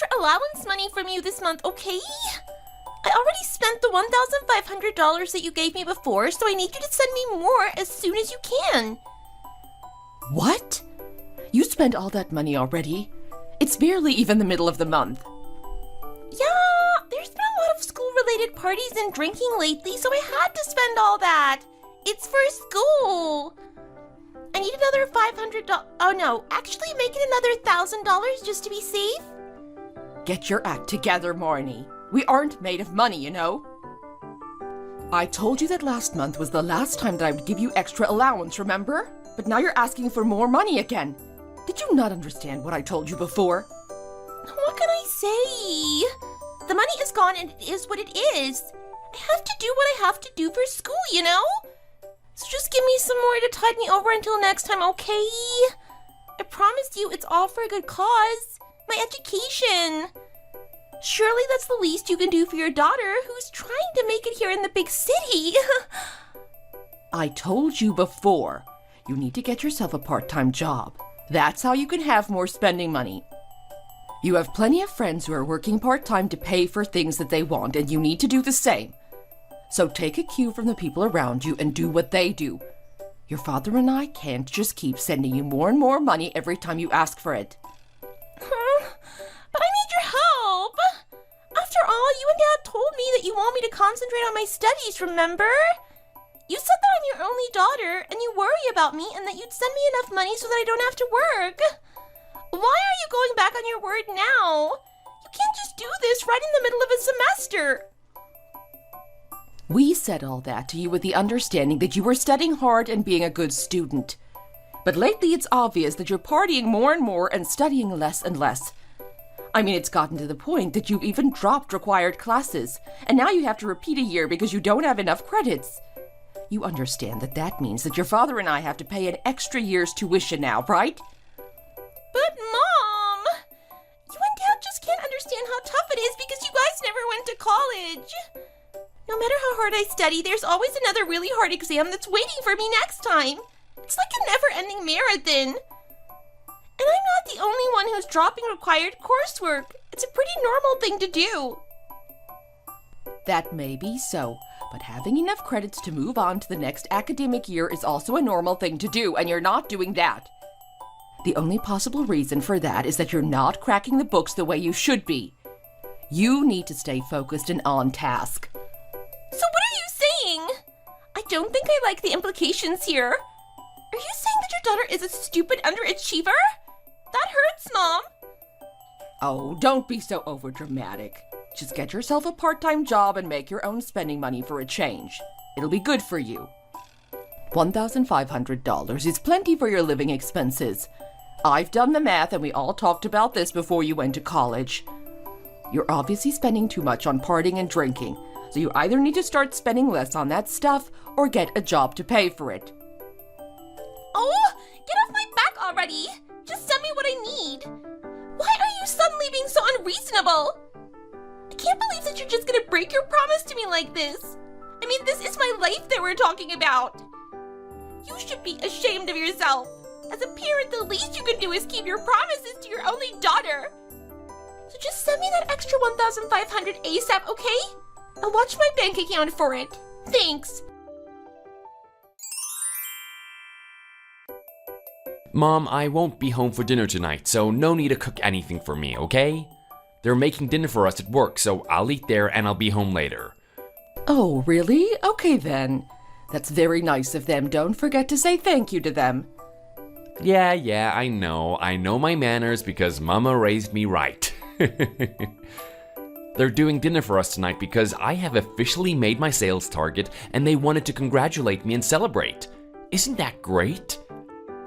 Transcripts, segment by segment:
extra allowance money from you this month, okay? I already spent the $1,500 that you gave me before, so I need you to send me more as soon as you can. What? You spent all that money already? It's barely even the middle of the month. Yeah, there's been a lot of school-related parties and drinking lately, so I had to spend all that. It's for school. I need another $500. Oh no, actually make it another $1,000 just to be safe. Get your act together, Marnie. We aren't made of money, you know. I told you that last month was the last time that I would give you extra allowance, remember? But now you're asking for more money again. Did you not understand what I told you before? What can I say? The money is gone and it is what it is. I have to do what I have to do for school, you know? So just give me some more to tide me over until next time, okay? I promise you it's all for a good cause. My education. Surely that's the least you can do for your daughter who's trying to make it here in the big city. I told you before, you need to get yourself a part-time job. That's how you can have more spending money. You have plenty of friends who are working part-time to pay for things that they want, and you need to do the same. So take a cue from the people around you and do what they do. Your father and I can't just keep sending you more and more money every time you ask for it. But I need your help. After all, you and Dad told me that you want me to concentrate on my studies, remember? You said that I'm your only daughter, and you worry about me, and that you'd send me enough money so that I don't have to work. Why are you going back on your word now? You can't just do this right in the middle of a semester. We said all that to you with the understanding that you were studying hard and being a good student. But lately it's obvious that you're partying more and more and studying less and less. I mean, it's gotten to the point that you've even dropped required classes, and now you have to repeat a year because you don't have enough credits. You understand that that means that your father and I have to pay an extra year's tuition now, right? But Mom, you and Dad just can't understand how tough it is because you guys never went to college. No matter how hard I study, there's always another really hard exam that's waiting for me next time. It's like a never-ending marathon. And I'm not the only one who's dropping required coursework. It's a pretty normal thing to do. That may be so, but having enough credits to move on to the next academic year is also a normal thing to do, and you're not doing that. The only possible reason for that is that you're not cracking the books the way you should be. You need to stay focused and on task. So what are you saying? I don't think I like the implications here. Are you saying that your daughter is a stupid underachiever? That hurts, Mom. Oh, don't be so overdramatic. Just get yourself a part-time job and make your own spending money for a change. It'll be good for you. $1,500 is plenty for your living expenses. I've done the math and we all talked about this before you went to college. You're obviously spending too much on partying and drinking, so you either need to start spending less on that stuff or get a job to pay for it. Oh, get off my back already! Just send me what I need. Why are you suddenly being so unreasonable? I can't believe that you're just gonna break your promise to me like this. I mean, this is my life that we're talking about. You should be ashamed of yourself. As a parent, the least you can do is keep your promises to your only daughter. So just send me that extra $1,500 ASAP, okay? I'll watch my bank account for it. Thanks. Mom, I won't be home for dinner tonight, so no need to cook anything for me, okay? They're making dinner for us at work, so I'll eat there and I'll be home later. Oh, really? Okay then. That's very nice of them. Don't forget to say thank you to them. Yeah, I know. I know my manners because Mama raised me right. They're doing dinner for us tonight because I have officially made my sales target and they wanted to congratulate me and celebrate. Isn't that great?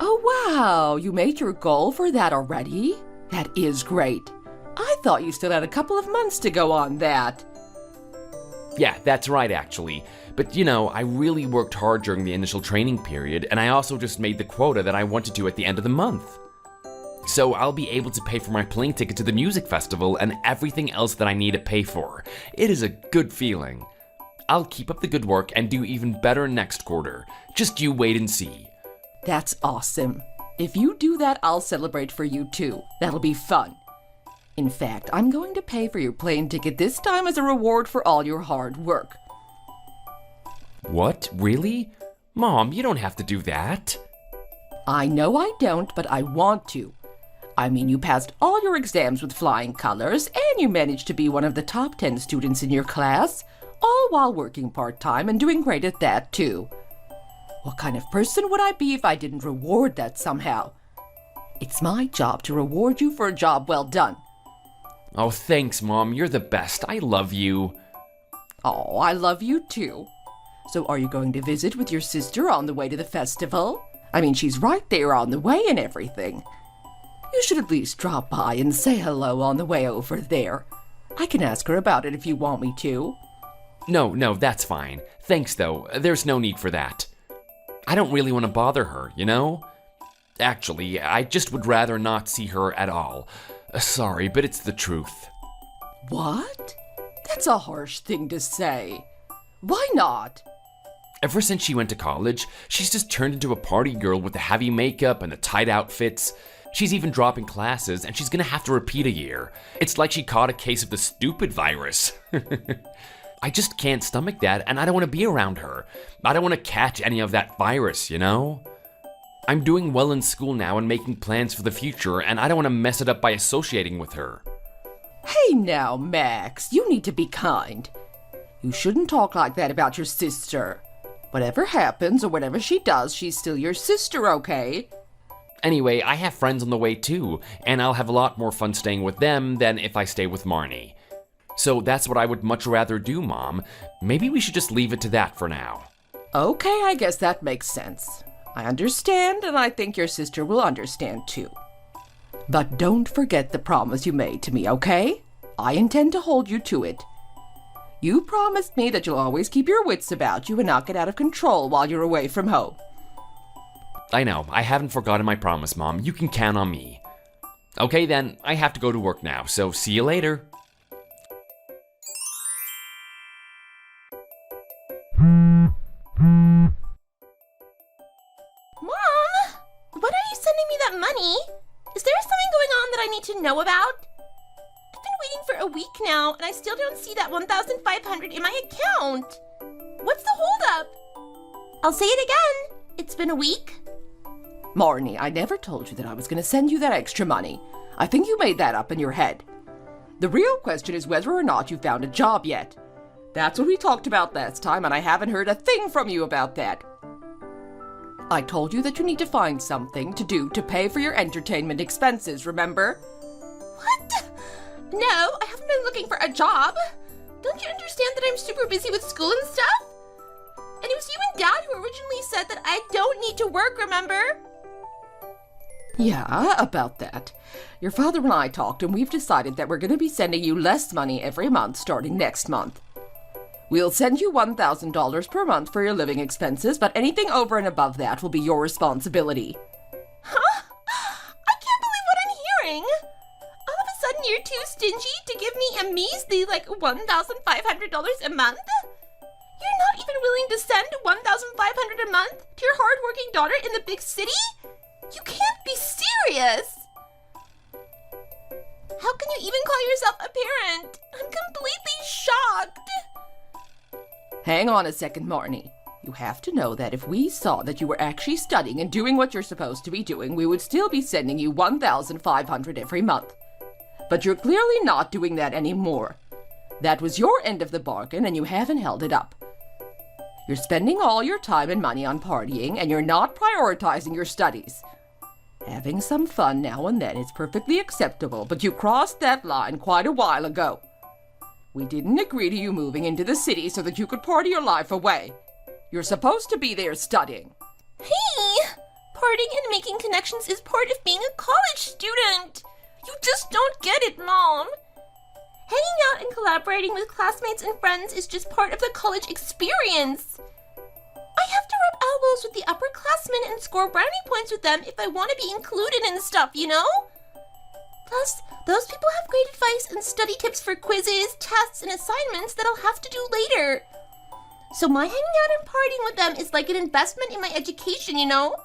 Oh, wow. You made your goal for that already? That is great. I thought you still had a couple of months to go on that. Yeah, that's right actually. But you know, I really worked hard during the initial training period, and I also just made the quota that I wanted to at the end of the month. So I'll be able to pay for my plane ticket to the music festival and everything else that I need to pay for. It is a good feeling. I'll keep up the good work and do even better next quarter. Just you wait and see. That's awesome. If you do that, I'll celebrate for you too. That'll be fun. In fact, I'm going to pay for your plane ticket this time as a reward for all your hard work. What? Really? Mom, you don't have to do that. I know I don't, but I want to. I mean, you passed all your exams with flying colors, and you managed to be one of the top 10 students in your class, all while working part-time and doing great at that, too. What kind of person would I be if I didn't reward that somehow? It's my job to reward you for a job well done. Oh, thanks, Mom. You're the best. I love you. Oh, I love you too. So are you going to visit with your sister on the way to the festival? I mean, she's right there on the way and everything. You should at least drop by and say hello on the way over there. I can ask her about it if you want me to. No, that's fine. Thanks, though. There's no need for that. I don't really want to bother her, you know? Actually, I just would rather not see her at all. Sorry, but it's the truth. What? That's a harsh thing to say. Why not? Ever since she went to college, she's just turned into a party girl with the heavy makeup and the tight outfits. She's even dropping classes, and she's gonna have to repeat a year. It's like she caught a case of the stupid virus. I just can't stomach that, and I don't want to be around her. I don't want to catch any of that virus, you know? I'm doing well in school now and making plans for the future, and I don't want to mess it up by associating with her. Hey now, Max, you need to be kind. You shouldn't talk like that about your sister. Whatever happens or whatever she does, she's still your sister, okay? Anyway, I have friends on the way too, and I'll have a lot more fun staying with them than if I stay with Marnie. So that's what I would much rather do, Mom. Maybe we should just leave it to that for now. Okay, I guess that makes sense. I understand, and I think your sister will understand too. But don't forget the promise you made to me, okay? I intend to hold you to it. You promised me that you'll always keep your wits about you and not get out of control while you're away from home. I know, I haven't forgotten my promise, Mom. You can count on me. Okay then, I have to go to work now, so see you later. Mom, when are you sending me that money? Is there something going on that I need to know about? I've been waiting for a week now, and I still don't see that $1,500 in my account. What's the holdup? I'll say it again. It's been a week. Marnie, I never told you that I was going to send you that extra money. I think you made that up in your head. The real question is whether or not you found a job yet. That's what we talked about last time, and I haven't heard a thing from you about that. I told you that you need to find something to do to pay for your entertainment expenses, remember? What? No, I haven't been looking for a job. Don't you understand that I'm super busy with school and stuff? And it was you and Dad who originally said that I don't need to work, remember? Yeah, about that. Your father and I talked, and we've decided that we're going to be sending you less money every month starting next month. We'll send you $1,000 per month for your living expenses, but anything over and above that will be your responsibility. Huh? I can't believe what I'm hearing. All of a sudden you're too stingy to give me a measly, $1,500 a month? You're not even willing to send $1,500 a month to your hardworking daughter in the big city? You can't be serious! How can you even call yourself a parent? I'm completely shocked! Hang on a second, Marnie. You have to know that if we saw that you were actually studying and doing what you're supposed to be doing, we would still be sending you $1,500 every month. But you're clearly not doing that anymore. That was your end of the bargain, and you haven't held it up. You're spending all your time and money on partying, and you're not prioritizing your studies. Having some fun now and then is perfectly acceptable, but you crossed that line quite a while ago. We didn't agree to you moving into the city so that you could party your life away. You're supposed to be there studying. Hey! Partying and making connections is part of being a college student. You just don't get it, Mom. Hanging out and collaborating with classmates and friends is just part of the college experience. I have to rub elbows with the upperclassmen and score brownie points with them if I want to be included in stuff, you know? Plus, those people have great advice and study tips for quizzes, tests, and assignments that I'll have to do later. So my hanging out and partying with them is like an investment in my education, you know?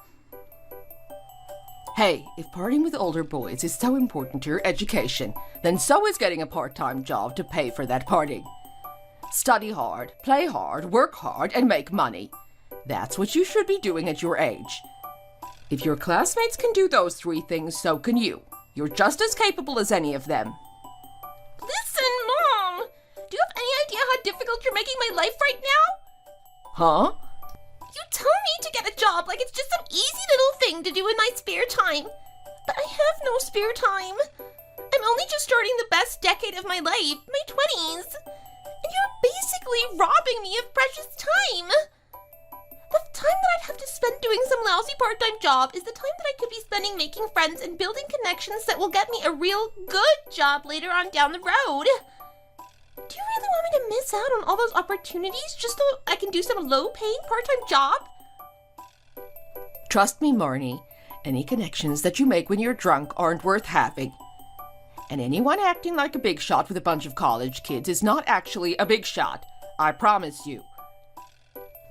Hey, if partying with older boys is so important to your education, then so is getting a part-time job to pay for that partying. Study hard, play hard, work hard, and make money. That's what you should be doing at your age. If your classmates can do those 3 things, so can you. You're just as capable as any of them. Listen, Mom! Do you have any idea how difficult you're making my life right now? Huh? You tell me to get a job like it's just some easy little thing to do in my spare time. But I have no spare time. I'm only just starting the best decade of my life, my 20s. And you're basically robbing me of precious time. The time that I'd have to spend doing some lousy part-time job is the time that I could be spending making friends and building connections that will get me a real good job later on down the road. Do you really want me to miss out on all those opportunities just so I can do some low-paying part-time job? Trust me, Marnie. Any connections that you make when you're drunk aren't worth having. And anyone acting like a big shot with a bunch of college kids is not actually a big shot. I promise you.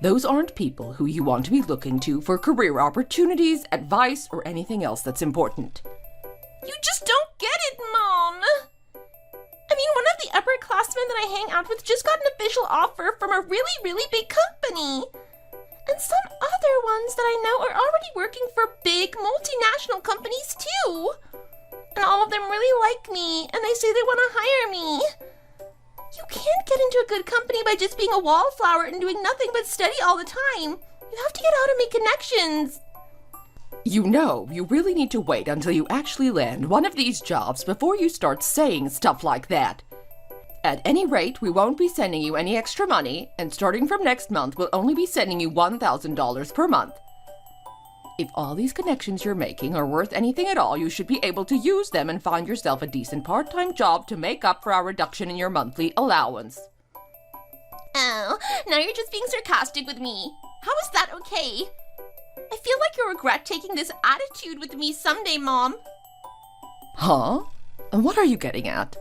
Those aren't people who you want to be looking to for career opportunities, advice, or anything else that's important. You just don't get it, Mom! I mean, one of the upperclassmen that I hang out with just got an official offer from a really, really big company. And some other ones that I know are already working for big multinational companies too. And all of them really like me, and they say they want to hire me. You can't get into a good company by just being a wallflower and doing nothing but study all the time. You have to get out and make connections. You know, you really need to wait until you actually land one of these jobs before you start saying stuff like that. At any rate, we won't be sending you any extra money, and starting from next month, we'll only be sending you $1,000 per month. If all these connections you're making are worth anything at all, you should be able to use them and find yourself a decent part-time job to make up for our reduction in your monthly allowance. Oh, now you're just being sarcastic with me. How is that okay? I feel like you'll regret taking this attitude with me someday, Mom. Huh? And what are you getting at?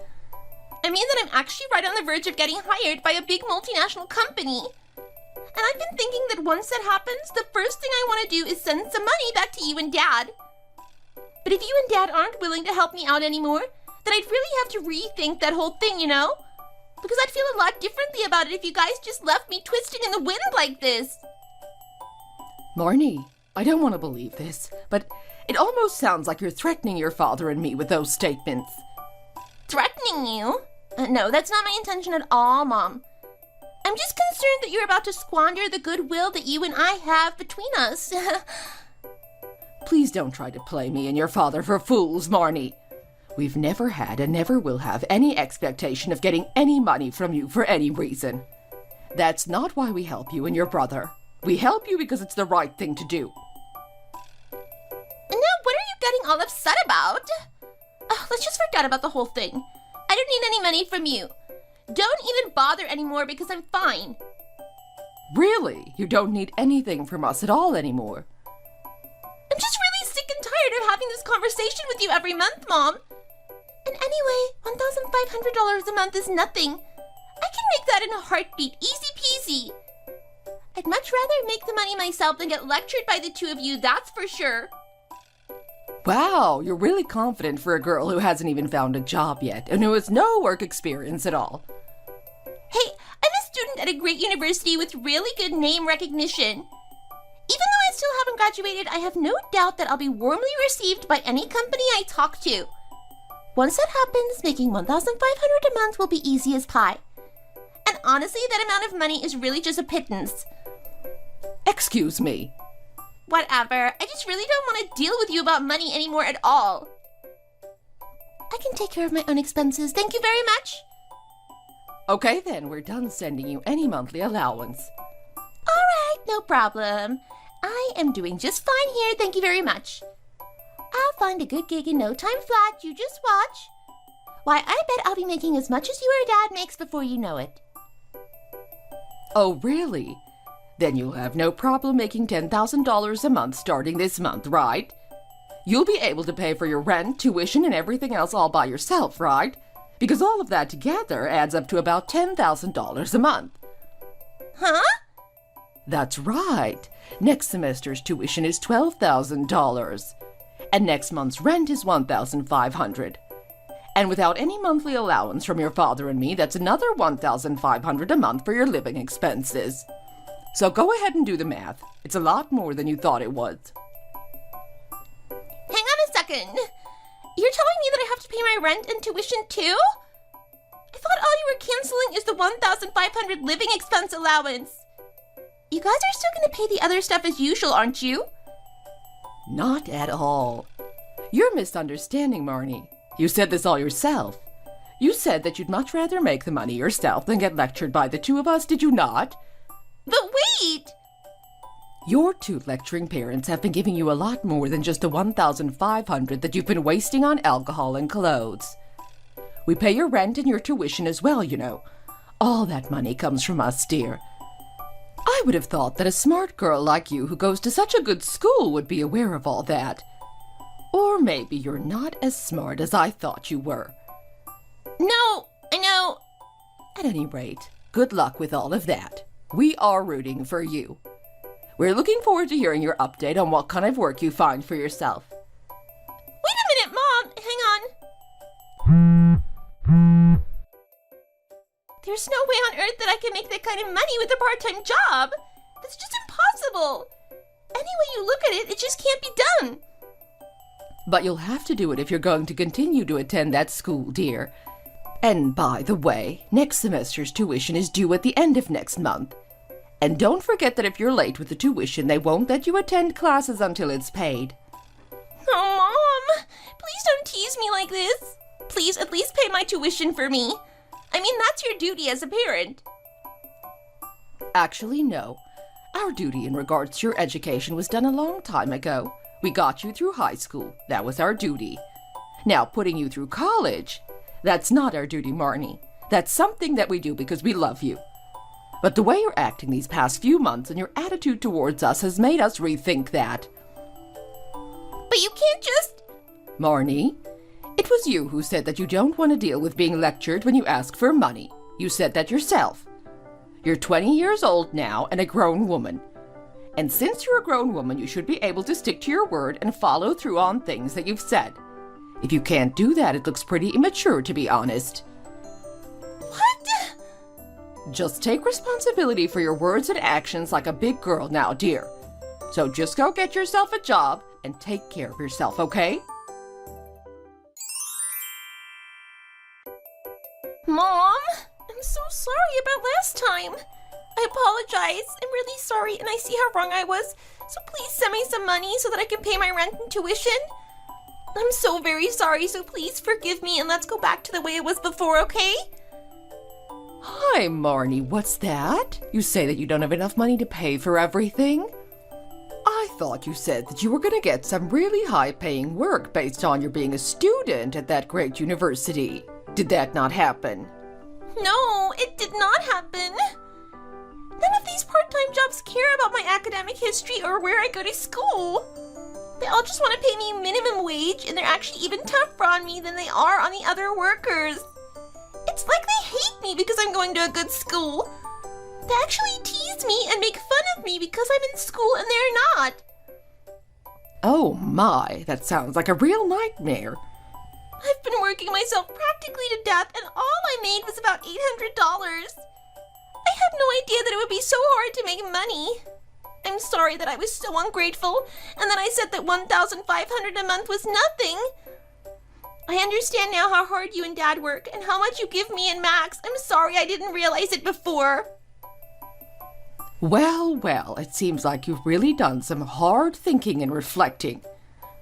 I mean that I'm actually right on the verge of getting hired by a big multinational company. And I've been thinking that once that happens, the first thing I want to do is send some money back to you and Dad. But if you and Dad aren't willing to help me out anymore, then I'd really have to rethink that whole thing, you know? Because I'd feel a lot differently about it if you guys just left me twisting in the wind like this. Marnie, I don't want to believe this, but it almost sounds like you're threatening your father and me with those statements. Threatening you? No, that's not my intention at all, Mom. I'm just concerned that you're about to squander the goodwill that you and I have between us. Please don't try to play me and your father for fools, Marnie. We've never had and never will have any expectation of getting any money from you for any reason. That's not why we help you and your brother. We help you because it's the right thing to do. And now what are you getting all upset about? Oh, let's just forget about the whole thing. I don't need any money from you. Don't even bother anymore because I'm fine. Really? You don't need anything from us at all anymore? I'm just really sick and tired of having this conversation with you every month, Mom. And anyway, $1,500 a month is nothing. I can make that in a heartbeat, easy peasy. I'd much rather make the money myself than get lectured by the two of you, that's for sure. Wow, you're really confident for a girl who hasn't even found a job yet and who has no work experience at all. Hey, I'm a student at a great university with really good name recognition. Even though I still haven't graduated, I have no doubt that I'll be warmly received by any company I talk to. Once that happens, making $1,500 a month will be easy as pie. And honestly, that amount of money is really just a pittance. Excuse me. Whatever. I just really don't want to deal with you about money anymore at all. I can take care of my own expenses. Thank you very much. Okay then, we're done sending you any monthly allowance. All right, no problem. I am doing just fine here. Thank you very much. I'll find a good gig in no time flat. You just watch. Why, I bet I'll be making as much as you or Dad makes before you know it. Oh, really? Then you'll have no problem making $10,000 a month starting this month, right? You'll be able to pay for your rent, tuition, and everything else all by yourself, right? Because all of that together adds up to about $10,000 a month. Huh? That's right. Next semester's tuition is $12,000. And next month's rent is $1,500. And without any monthly allowance from your father and me, that's another $1,500 a month for your living expenses. So go ahead and do the math. It's a lot more than you thought it was. Hang on a second. You're telling me that I have to pay my rent and tuition too? I thought all you were canceling is the $1,500 living expense allowance. You guys are still going to pay the other stuff as usual, aren't you? Not at all. You're misunderstanding, Marnie. You said this all yourself. You said that you'd much rather make the money yourself than get lectured by the two of us, did you not? But wait! Your two lecturing parents have been giving you a lot more than just the $1,500 that you've been wasting on alcohol and clothes. We pay your rent and your tuition as well, you know. All that money comes from us, dear. I would have thought that a smart girl like you who goes to such a good school would be aware of all that. Or maybe you're not as smart as I thought you were. No, I know. At any rate, good luck with all of that. We are rooting for you. We're looking forward to hearing your update on what kind of work you find for yourself. Wait a minute, Mom. Hang on. There's no way on earth that I can make that kind of money with a part-time job. That's just impossible. Any way you look at it, it just can't be done. But you'll have to do it if you're going to continue to attend that school, dear. And by the way, next semester's tuition is due at the end of next month. And don't forget that if you're late with the tuition, they won't let you attend classes until it's paid. Oh, Mom, please don't tease me like this. Please at least pay my tuition for me. I mean, that's your duty as a parent. Actually, no. Our duty in regards to your education was done a long time ago. We got you through high school. That was our duty. Now, putting you through college, that's not our duty, Marnie. That's something that we do because we love you. But the way you're acting these past few months and your attitude towards us has made us rethink that. But you can't just... Marnie, it was you who said that you don't want to deal with being lectured when you ask for money. You said that yourself. You're 20 years old now and a grown woman. And since you're a grown woman, you should be able to stick to your word and follow through on things that you've said. If you can't do that, it looks pretty immature, to be honest. What? Just take responsibility for your words and actions like a big girl now, dear. So just go get yourself a job and take care of yourself, okay? Mom, I'm so sorry about last time. I apologize. I'm really sorry, and I see how wrong I was. So please send me some money so that I can pay my rent and tuition. I'm so very sorry, so please forgive me and let's go back to the way it was before, okay? Hi, Marnie, what's that? You say that you don't have enough money to pay for everything? I thought you said that you were going to get some really high-paying work based on your being a student at that great university. Did that not happen? No, it did not happen. None of these part-time jobs care about my academic history or where I go to school. They all just want to pay me minimum wage, and they're actually even tougher on me than they are on the other workers. It's like they hate me because I'm going to a good school. They actually tease me and make fun of me because I'm in school and they're not. Oh my, that sounds like a real nightmare. I've been working myself practically to death, and all I made was about $800. I had no idea that it would be so hard to make money. I'm sorry that I was so ungrateful, and that I said that $1,500 a month was nothing. I understand now how hard you and Dad work, and how much you give me and Max. I'm sorry I didn't realize it before. Well, well, it seems like you've really done some hard thinking and reflecting.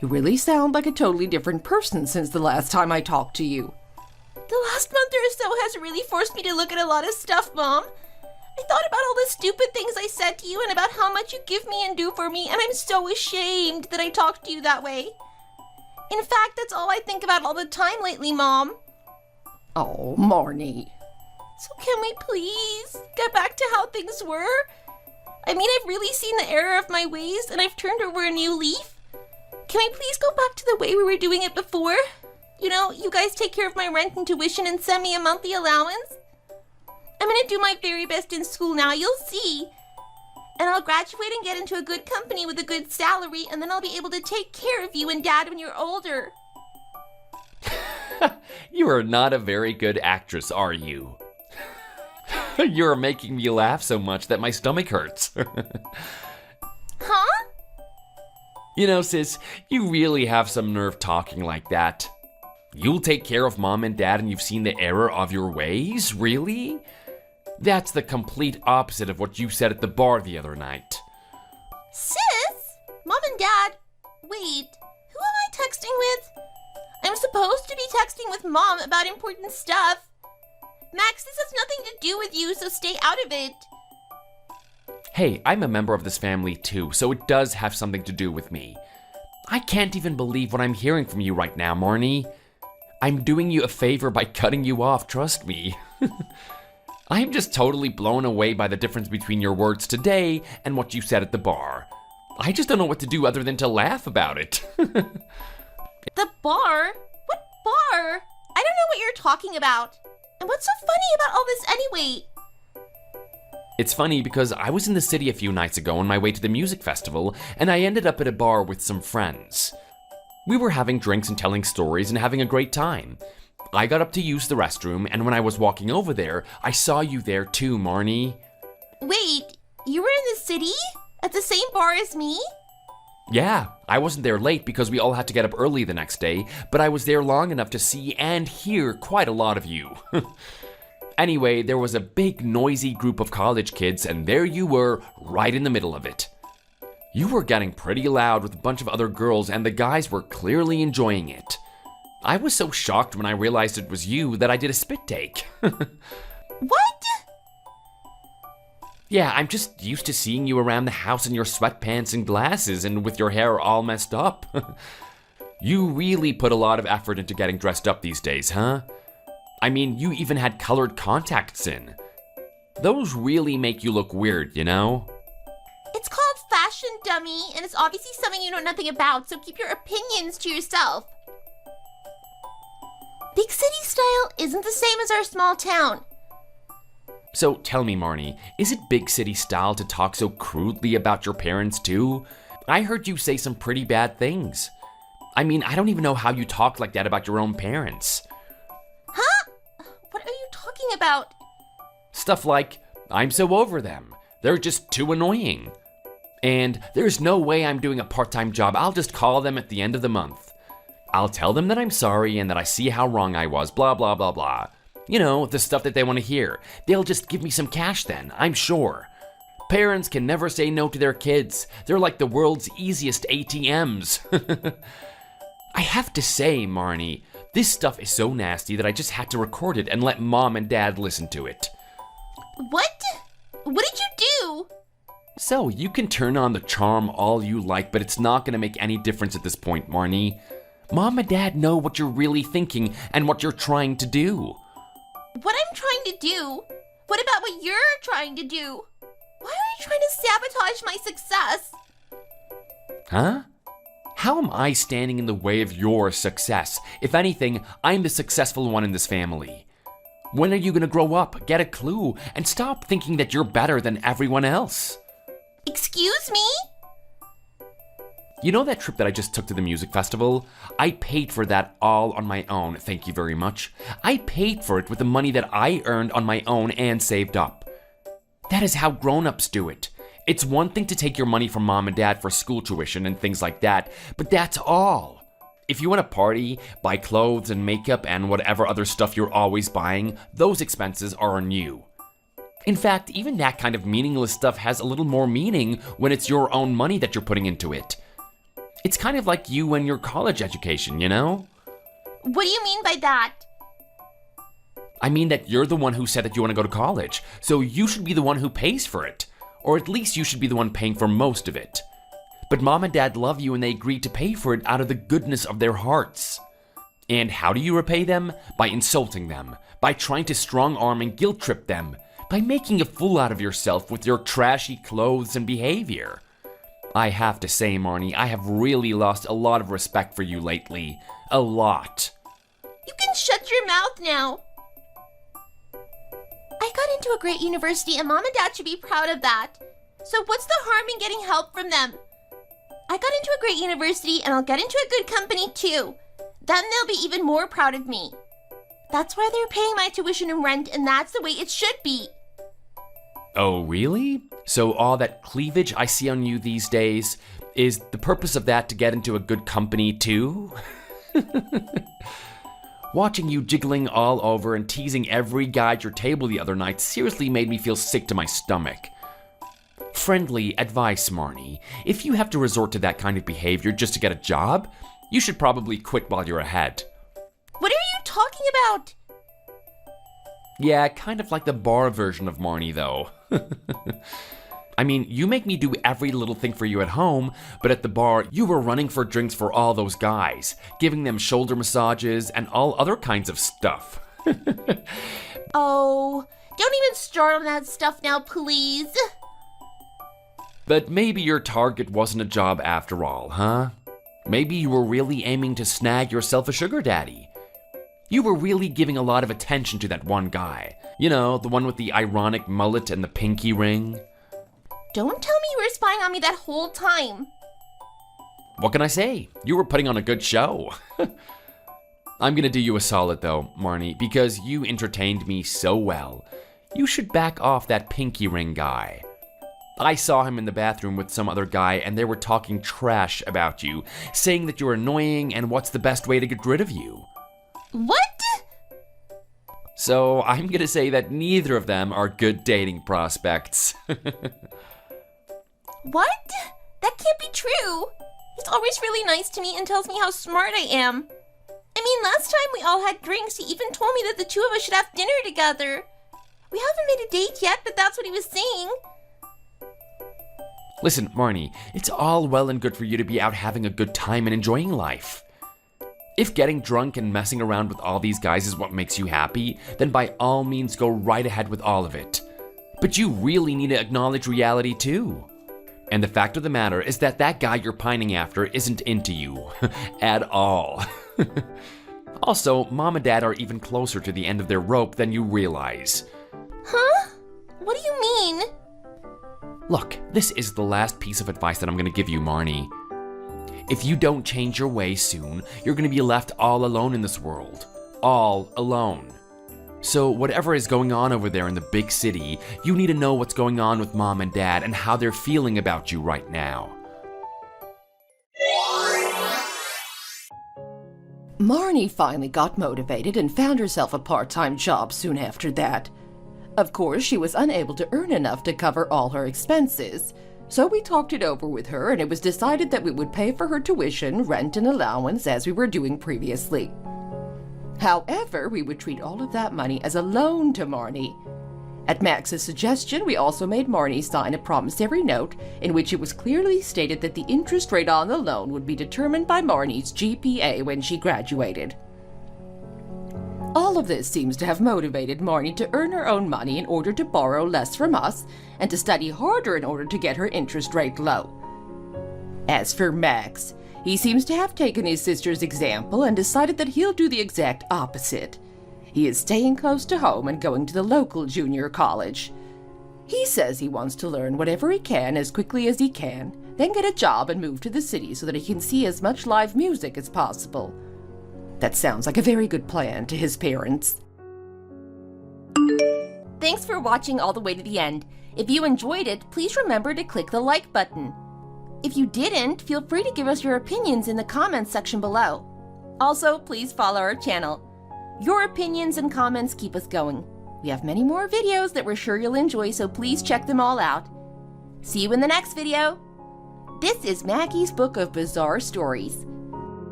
You really sound like a totally different person since the last time I talked to you. The last month or so has really forced me to look at a lot of stuff, Mom. I thought about all the stupid things I said to you and about how much you give me and do for me, and I'm so ashamed that I talked to you that way. In fact, that's all I think about all the time lately, Mom. Oh, Marnie. So can we please get back to how things were? I mean, I've really seen the error of my ways, and I've turned over a new leaf. Can we please go back to the way we were doing it before? You know, you guys take care of my rent and tuition and send me a monthly allowance? I'm gonna do my very best in school now, you'll see. And I'll graduate and get into a good company with a good salary, and then I'll be able to take care of you and Dad when you're older. You are not a very good actress, are you? You're making me laugh so much that my stomach hurts. Huh? You know, sis, you really have some nerve talking like that. You'll take care of Mom and Dad and you've seen the error of your ways? Really? That's the complete opposite of what you said at the bar the other night. Sis? Mom and Dad? Wait, who am I texting with? I'm supposed to be texting with Mom about important stuff. Max, this has nothing to do with you, so stay out of it. Hey, I'm a member of this family too, so it does have something to do with me. I can't even believe what I'm hearing from you right now, Marnie. I'm doing you a favor by cutting you off, trust me. I am just totally blown away by the difference between your words today and what you said at the bar. I just don't know what to do other than to laugh about it. The bar? What bar? I don't know what you're talking about. And what's so funny about all this anyway? It's funny because I was in the city a few nights ago on my way to the music festival, and I ended up at a bar with some friends. We were having drinks and telling stories and having a great time. I got up to use the restroom, and when I was walking over there, I saw you there too, Marnie. Wait, you were in the city? At the same bar as me? Yeah, I wasn't there late because we all had to get up early the next day, but I was there long enough to see and hear quite a lot of you. Anyway, there was a big noisy group of college kids, and there you were, right in the middle of it. You were getting pretty loud with a bunch of other girls, and the guys were clearly enjoying it. I was so shocked when I realized it was you that I did a spit take. What? Yeah, I'm just used to seeing you around the house in your sweatpants and glasses and with your hair all messed up. You really put a lot of effort into getting dressed up these days, huh? I mean, you even had colored contacts in. Those really make you look weird, you know? It's called fashion, dummy, and it's obviously something you know nothing about, so keep your opinions to yourself. Big city style isn't the same as our small town. So tell me, Marnie, is it big city style to talk so crudely about your parents too? I heard you say some pretty bad things. I mean, I don't even know how you talk like that about your own parents. Huh? What are you talking about? Stuff like, I'm so over them. They're just too annoying. And there's no way I'm doing a part-time job. I'll just call them at the end of the month. I'll tell them that I'm sorry and that I see how wrong I was, blah, blah, blah, blah. You know, the stuff that they want to hear. They'll just give me some cash then, I'm sure. Parents can never say no to their kids. They're like the world's easiest ATMs. I have to say, Marnie, this stuff is so nasty that I just had to record it and let Mom and Dad listen to it. What? What did you do? So, you can turn on the charm all you like, but it's not going to make any difference at this point, Marnie. Mom and Dad know what you're really thinking and what you're trying to do. What I'm trying to do? What about what you're trying to do? Why are you trying to sabotage my success? Huh? How am I standing in the way of your success? If anything, I'm the successful one in this family. When are you gonna grow up, get a clue, and stop thinking that you're better than everyone else? Excuse me? You know that trip that I just took to the music festival? I paid for that all on my own, thank you very much. I paid for it with the money that I earned on my own and saved up. That is how grown-ups do it. It's one thing to take your money from Mom and Dad for school tuition and things like that, but that's all. If you want to party, buy clothes and makeup and whatever other stuff you're always buying, those expenses are on you. In fact, even that kind of meaningless stuff has a little more meaning when it's your own money that you're putting into it. It's kind of like you and your college education, you know? What do you mean by that? I mean that you're the one who said that you want to go to college, so you should be the one who pays for it. Or at least you should be the one paying for most of it. But Mom and Dad love you and they agreed to pay for it out of the goodness of their hearts. And how do you repay them? By insulting them, by trying to strong-arm and guilt-trip them, by making a fool out of yourself with your trashy clothes and behavior. I have to say, Marnie, I have really lost a lot of respect for you lately. A lot. You can shut your mouth now. I got into a great university and Mom and Dad should be proud of that. So what's the harm in getting help from them? I got into a great university and I'll get into a good company too. Then they'll be even more proud of me. That's why they're paying my tuition and rent, and that's the way it should be. Oh, really? So all that cleavage I see on you these days, is the purpose of that to get into a good company too? Watching you jiggling all over and teasing every guy at your table the other night seriously made me feel sick to my stomach. Friendly advice, Marnie. If you have to resort to that kind of behavior just to get a job, you should probably quit while you're ahead. What are you talking about? Yeah, kind of like the bar version of Marnie, though. I mean, you make me do every little thing for you at home, but at the bar, you were running for drinks for all those guys, giving them shoulder massages and all other kinds of stuff. Oh, don't even start on that stuff now, please. But maybe your target wasn't a job after all, huh? Maybe you were really aiming to snag yourself a sugar daddy. You were really giving a lot of attention to that one guy. You know, the one with the ironic mullet and the pinky ring. Don't tell me you were spying on me that whole time. What can I say? You were putting on a good show. I'm gonna do you a solid though, Marnie, because you entertained me so well. You should back off that pinky ring guy. I saw him in the bathroom with some other guy and they were talking trash about you, saying that you're annoying and what's the best way to get rid of you. What? So I'm gonna say that neither of them are good dating prospects. What? That can't be true. He's always really nice to me and tells me how smart I am. I mean, last time we all had drinks, he even told me that the two of us should have dinner together. We haven't made a date yet, but that's what he was saying. Listen, Marnie, it's all well and good for you to be out having a good time and enjoying life. If getting drunk and messing around with all these guys is what makes you happy, then by all means go right ahead with all of it. But you really need to acknowledge reality too. And the fact of the matter is that that guy you're pining after isn't into you at all. Also, Mom and Dad are even closer to the end of their rope than you realize. Huh? What do you mean? Look, this is the last piece of advice that I'm gonna give you, Marnie. If you don't change your ways soon, you're gonna be left all alone in this world. All alone. So whatever is going on over there in the big city, you need to know what's going on with Mom and Dad and how they're feeling about you right now. Marnie finally got motivated and found herself a part-time job soon after that. Of course, she was unable to earn enough to cover all her expenses, so we talked it over with her and it was decided that we would pay for her tuition, rent, and allowance as we were doing previously. However, we would treat all of that money as a loan to Marnie. At Max's suggestion, we also made Marnie sign a promissory note in which it was clearly stated that the interest rate on the loan would be determined by Marnie's GPA when she graduated. All of this seems to have motivated Marnie to earn her own money in order to borrow less from us and to study harder in order to get her interest rate low. As for Max, he seems to have taken his sister's example and decided that he'll do the exact opposite. He is staying close to home and going to the local junior college. He says he wants to learn whatever he can as quickly as he can, then get a job and move to the city so that he can see as much live music as possible. That sounds like a very good plan to his parents. Thanks for watching all the way to the end. If you enjoyed it, please remember to click the like button. If you didn't, feel free to give us your opinions in the comments section below. Also, please follow our channel. Your opinions and comments keep us going. We have many more videos that we're sure you'll enjoy, so please check them all out. See you in the next video. This is Maggie's Book of Bizarre Stories.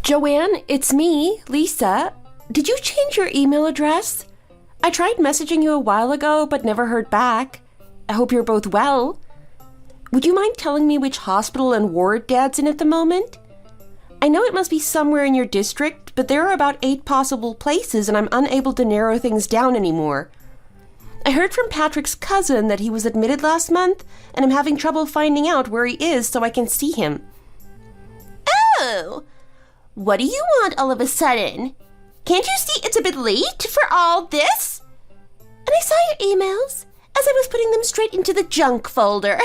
Joanne, it's me, Lisa. Did you change your email address? I tried messaging you a while ago, but never heard back. I hope you're both well. Would you mind telling me which hospital and ward Dad's in at the moment? I know it must be somewhere in your district, but there are about 8 possible places and I'm unable to narrow things down anymore. I heard from Patrick's cousin that he was admitted last month, and I'm having trouble finding out where he is so I can see him. Oh, what do you want all of a sudden? Can't you see it's a bit late for all this? And I saw your emails as I was putting them straight into the junk folder.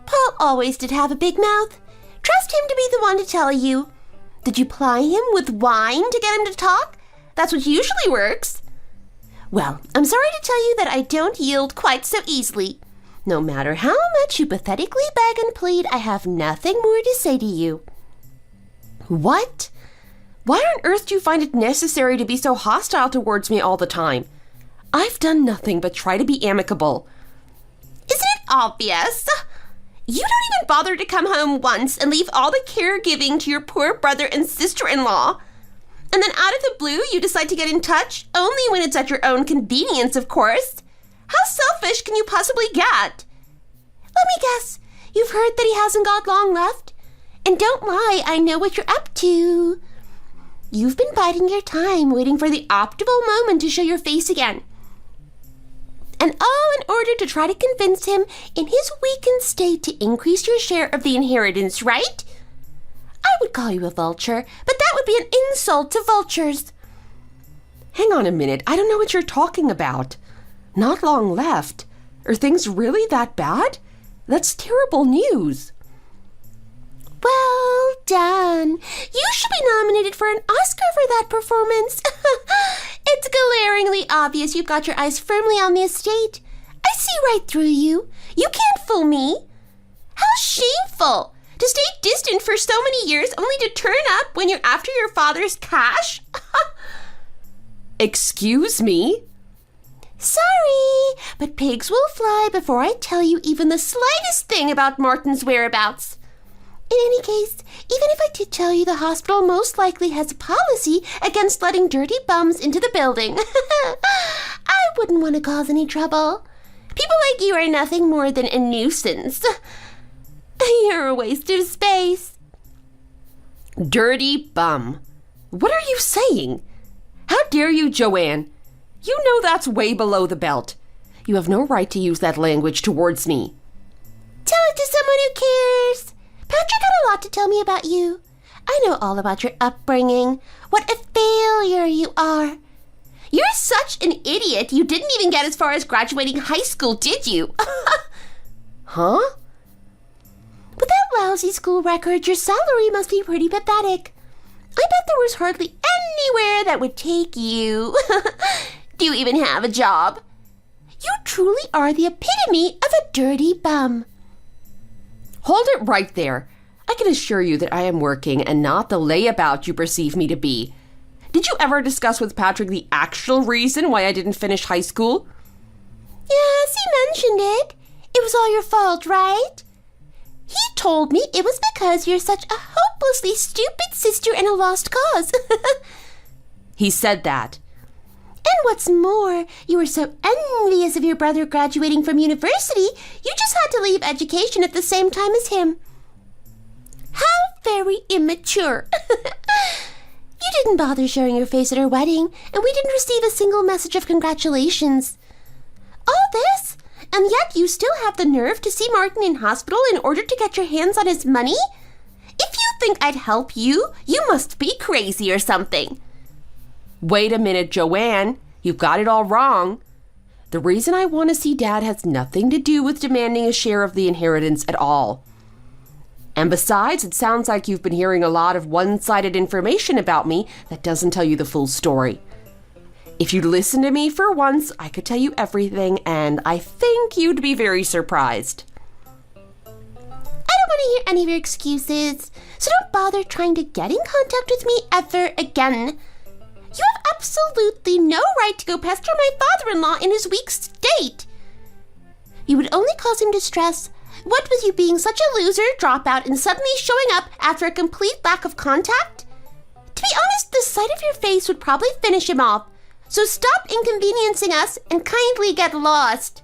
Paul always did have a big mouth. Trust him to be the one to tell you. Did you ply him with wine to get him to talk? That's what usually works. Well, I'm sorry to tell you that I don't yield quite so easily. No matter how much you pathetically beg and plead, I have nothing more to say to you. What? Why on earth do you find it necessary to be so hostile towards me all the time? I've done nothing but try to be amicable. Isn't it obvious? You don't even bother to come home once and leave all the caregiving to your poor brother and sister-in-law. And then out of the blue, you decide to get in touch, only when it's at your own convenience, of course. How selfish can you possibly get? Let me guess, you've heard that he hasn't got long left? And don't lie, I know what you're up to. You've been biding your time, waiting for the optimal moment to show your face again. And all in order to try to convince him in his weakened state to increase your share of the inheritance, right? I would call you a vulture, but that would be an insult to vultures. Hang on a minute, I don't know what you're talking about. Not long left. Are things really that bad? That's terrible news. Well done. You should be nominated for an Oscar for that performance. It's glaringly obvious you've got your eyes firmly on the estate. I see right through you. You can't fool me. How shameful to stay distant for so many years only to turn up when you're after your father's cash. Excuse me? Sorry, but pigs will fly before I tell you even the slightest thing about Martin's whereabouts. In any case, even if I did tell you, the hospital most likely has a policy against letting dirty bums into the building. I wouldn't want to cause any trouble. People like you are nothing more than a nuisance. You're a waste of space. Dirty bum. What are you saying? How dare you, Joanne? You know that's way below the belt. You have no right to use that language towards me. Tell it to someone who cares. Patrick had a lot to tell me about you. I know all about your upbringing. What a failure you are. You're such an idiot, you didn't even get as far as graduating high school, did you? Huh? With that lousy school record, your salary must be pretty pathetic. I bet there was hardly anywhere that would take you. Do you even have a job? You truly are the epitome of a dirty bum. Hold it right there. I can assure you that I am working and not the layabout you perceive me to be. Did you ever discuss with Patrick the actual reason why I didn't finish high school? Yes, he mentioned it. It was all your fault, right? He told me it was because you're such a hopelessly stupid sister and a lost cause. He said that. And what's more, you were so envious of your brother graduating from university, you just had to leave education at the same time as him. How very immature. You didn't bother showing your face at her wedding, and we didn't receive a single message of congratulations. All this, and yet you still have the nerve to see Martin in hospital in order to get your hands on his money? If you think I'd help you, you must be crazy or something. Wait a minute, Joanne. You've got it all wrong. The reason I want to see Dad has nothing to do with demanding a share of the inheritance at all. And besides, it sounds like you've been hearing a lot of one-sided information about me that doesn't tell you the full story. If you'd listen to me for once, I could tell you everything, and I think you'd be very surprised. I don't want to hear any of your excuses, so don't bother trying to get in contact with me ever again. You have absolutely no right to go pester my father-in-law in his weak state. You would only cause him distress. What with you being such a loser, dropout, and suddenly showing up after a complete lack of contact? To be honest, the sight of your face would probably finish him off. So stop inconveniencing us and kindly get lost.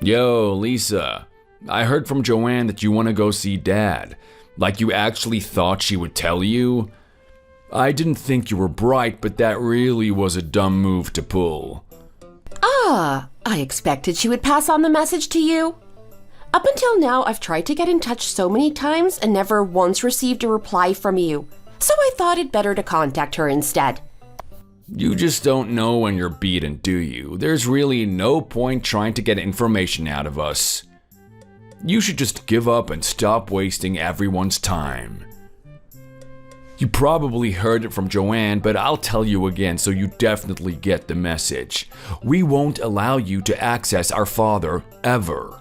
Yo, Lisa. I heard from Joanne that you want to go see Dad. Like you actually thought she would tell you? I didn't think you were bright, but that really was a dumb move to pull. Ah, I expected she would pass on the message to you. Up until now, I've tried to get in touch so many times and never once received a reply from you. So I thought it better to contact her instead. You just don't know when you're beaten, do you? There's really no point trying to get information out of us. You should just give up and stop wasting everyone's time. You probably heard it from Joanne, but I'll tell you again so you definitely get the message. We won't allow you to access our father, ever.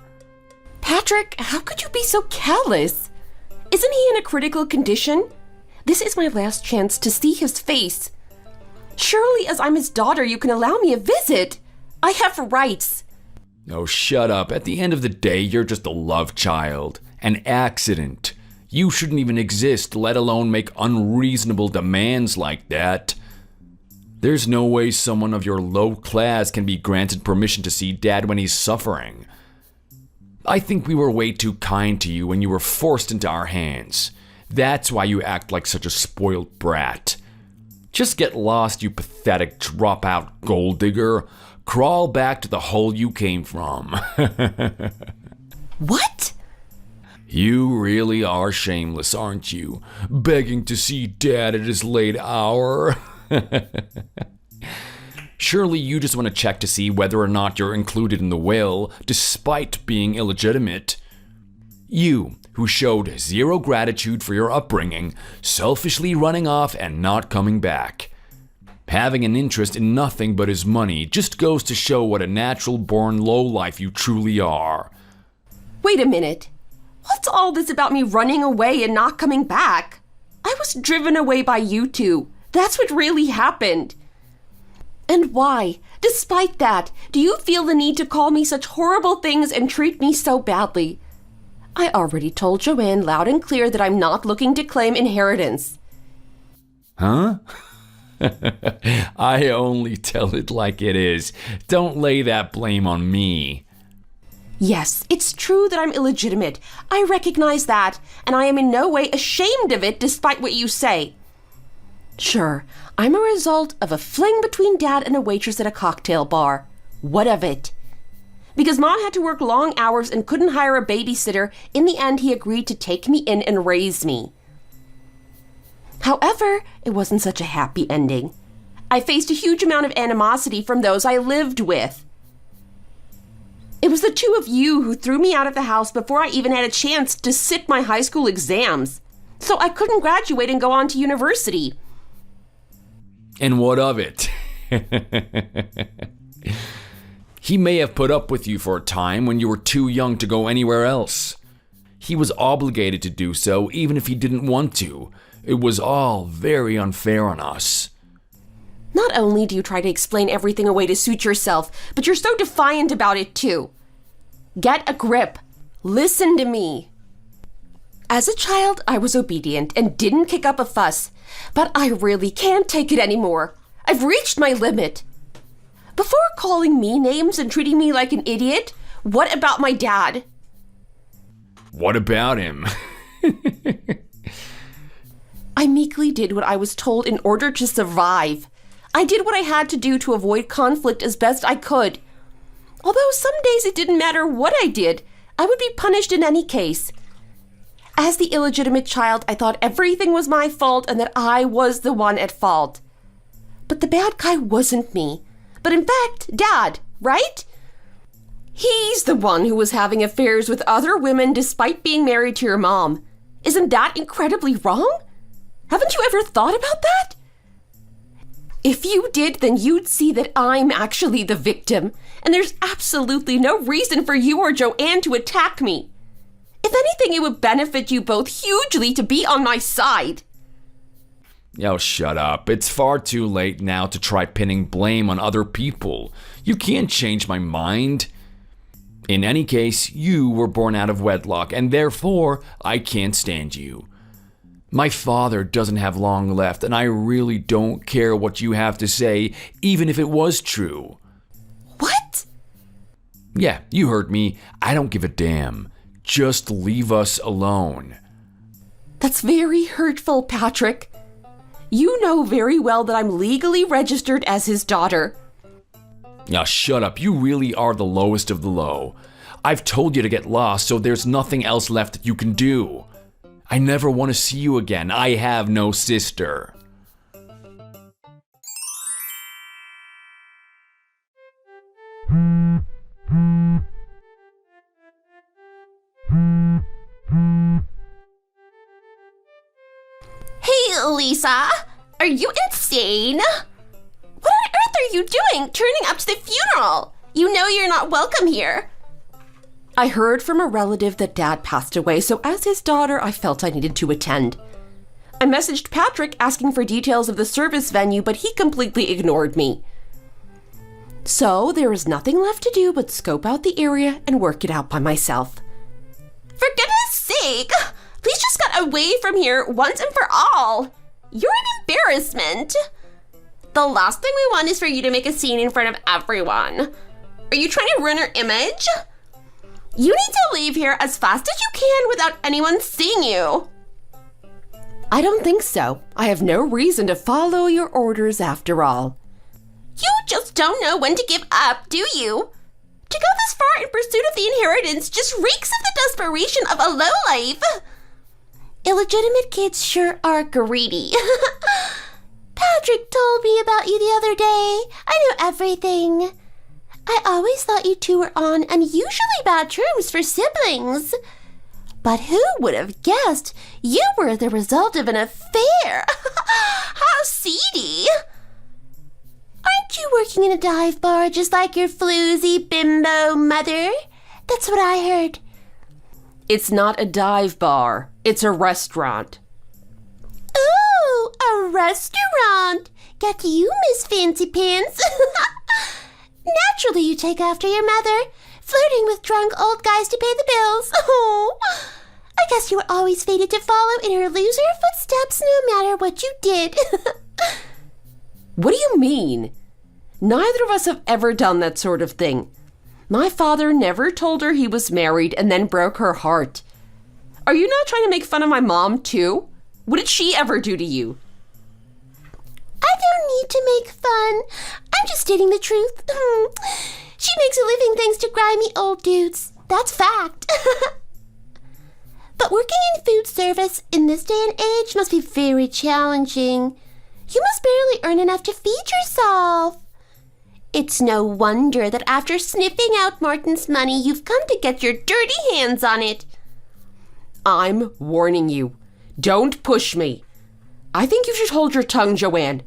Patrick, how could you be so callous? Isn't he in a critical condition? This is my last chance to see his face. Surely, as I'm his daughter, you can allow me a visit. I have rights. Oh, shut up. At the end of the day, you're just a love child. An accident. You shouldn't even exist, let alone make unreasonable demands like that. There's no way someone of your low class can be granted permission to see Dad when he's suffering. I think we were way too kind to you when you were forced into our hands. That's why you act like such a spoiled brat. Just get lost, you pathetic dropout gold digger. Crawl back to the hole you came from. What? You really are shameless, aren't you? Begging to see Dad at his late hour. Surely you just want to check to see whether or not you're included in the will, despite being illegitimate. You, who showed zero gratitude for your upbringing, selfishly running off and not coming back. Having an interest in nothing but his money just goes to show what a natural-born lowlife you truly are. Wait a minute. What's all this about me running away and not coming back? I was driven away by you two. That's what really happened. And why, despite that, do you feel the need to call me such horrible things and treat me so badly? I already told Joanne loud and clear that I'm not looking to claim inheritance. Huh? I only tell it like it is. Don't lay that blame on me. Yes, it's true that I'm illegitimate. I recognize that, and I am in no way ashamed of it despite what you say. Sure, I'm a result of a fling between Dad and a waitress at a cocktail bar. What of it? Because Mom had to work long hours and couldn't hire a babysitter, in the end he agreed to take me in and raise me. However, it wasn't such a happy ending. I faced a huge amount of animosity from those I lived with. It was the two of you who threw me out of the house before I even had a chance to sit my high school exams. So I couldn't graduate and go on to university. And what of it? He may have put up with you for a time when you were too young to go anywhere else. He was obligated to do so even if he didn't want to. It was all very unfair on us. Not only do you try to explain everything away to suit yourself, but you're so defiant about it too. Get a grip. Listen to me. As a child, I was obedient and didn't kick up a fuss, but I really can't take it anymore. I've reached my limit. Before calling me names and treating me like an idiot, what about my dad? What about him? I meekly did what I was told in order to survive. I did what I had to do to avoid conflict as best I could. Although some days it didn't matter what I did, I would be punished in any case. As the illegitimate child, I thought everything was my fault and that I was the one at fault. But the bad guy wasn't me, but in fact, Dad, right? He's the one who was having affairs with other women despite being married to your mom. Isn't that incredibly wrong? Haven't you ever thought about that? If you did, then you'd see that I'm actually the victim, and there's absolutely no reason for you or Joanne to attack me. If anything, it would benefit you both hugely to be on my side. Oh, shut up. It's far too late now to try pinning blame on other people. You can't change my mind. In any case, you were born out of wedlock, and therefore, I can't stand you. My father doesn't have long left, and I really don't care what you have to say, even if it was true. What? Yeah, you heard me. I don't give a damn. Just leave us alone. That's very hurtful, Patrick. You know very well that I'm legally registered as his daughter. Now shut up, you really are the lowest of the low. I've told you to get lost, so there's nothing else left that you can do. I never want to see you again. I have no sister. Hey, Lisa, are you insane? What on earth are you doing turning up to the funeral? You know you're not welcome here. I heard from a relative that Dad passed away, so as his daughter, I felt I needed to attend. I messaged Patrick asking for details of the service venue, but he completely ignored me. So there was nothing left to do but scope out the area and work it out by myself. For goodness sake, please just get away from here once and for all. You're an embarrassment. The last thing we want is for you to make a scene in front of everyone. Are you trying to ruin our image? You need to leave here as fast as you can without anyone seeing you. I don't think so. I have no reason to follow your orders after all. You just don't know when to give up, do you? To go this far in pursuit of the inheritance just reeks of the desperation of a lowlife. Illegitimate kids sure are greedy. Patrick told me about you the other day. I know everything. I always thought you two were on unusually bad terms for siblings. But who would have guessed you were the result of an affair? How seedy. Aren't you working in a dive bar just like your floozy bimbo mother? That's what I heard. It's not a dive bar. It's a restaurant. Ooh, a restaurant. Got you, Miss Fancy Pants. Naturally, you take after your mother, flirting with drunk old guys to pay the bills. Oh, I guess you were always fated to follow in her loser footsteps no matter what you did. What do you mean? Neither of us have ever done that sort of thing. My father never told her he was married and then broke her heart. Are you not trying to make fun of my mom, too? What did she ever do to you? I don't need to make fun. I'm just stating the truth. She makes a living thanks to grimy old dudes. That's fact. But working in food service in this day and age must be very challenging. You must barely earn enough to feed yourself. It's no wonder that after sniffing out Martin's money, you've come to get your dirty hands on it. I'm warning you. Don't push me. I think you should hold your tongue, Joanne.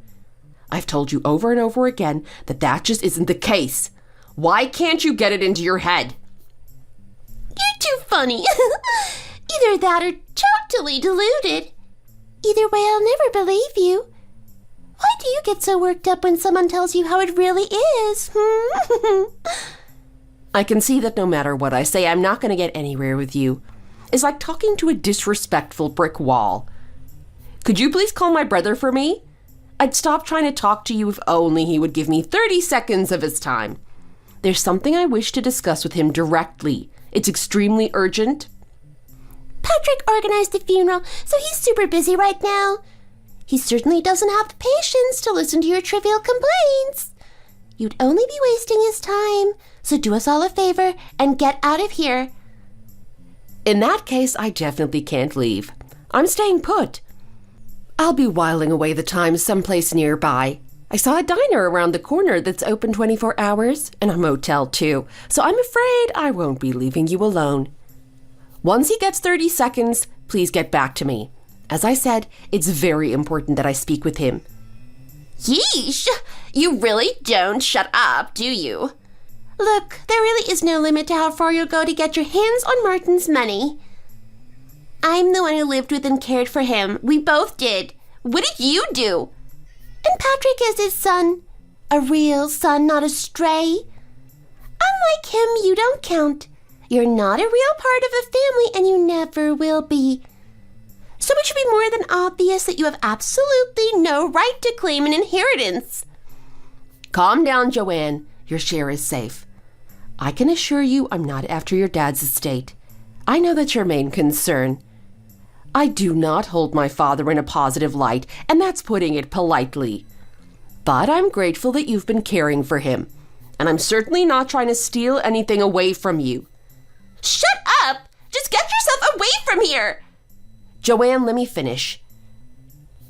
I've told you over and over again that just isn't the case. Why can't you get it into your head? You're too funny. Either that or totally deluded. Either way, I'll never believe you. Why do you get so worked up when someone tells you how it really is? I can see that no matter what I say, I'm not going to get anywhere with you. It's like talking to a disrespectful brick wall. Could you please call my brother for me? I'd stop trying to talk to you if only he would give me 30 seconds of his time. There's something I wish to discuss with him directly. It's extremely urgent. Patrick organized the funeral, so he's super busy right now. He certainly doesn't have the patience to listen to your trivial complaints. You'd only be wasting his time, so do us all a favor and get out of here. In that case, I definitely can't leave. I'm staying put. I'll be whiling away the time someplace nearby. I saw a diner around the corner that's open 24 hours, and a motel too, so I'm afraid I won't be leaving you alone. Once he gets 30 seconds, please get back to me. As I said, it's very important that I speak with him. Yeesh! You really don't shut up, do you? Look, there really is no limit to how far you'll go to get your hands on Martin's money. I'm the one who lived with and cared for him. We both did. What did you do? And Patrick is his son. A real son, not a stray. Unlike him, you don't count. You're not a real part of the family, and you never will be. So it should be more than obvious that you have absolutely no right to claim an inheritance. Calm down, Joanne. Your share is safe. I can assure you I'm not after your dad's estate. I know that's your main concern. I do not hold my father in a positive light, and that's putting it politely. But I'm grateful that you've been caring for him, and I'm certainly not trying to steal anything away from you. Shut up! Just get yourself away from here! Joanne, let me finish.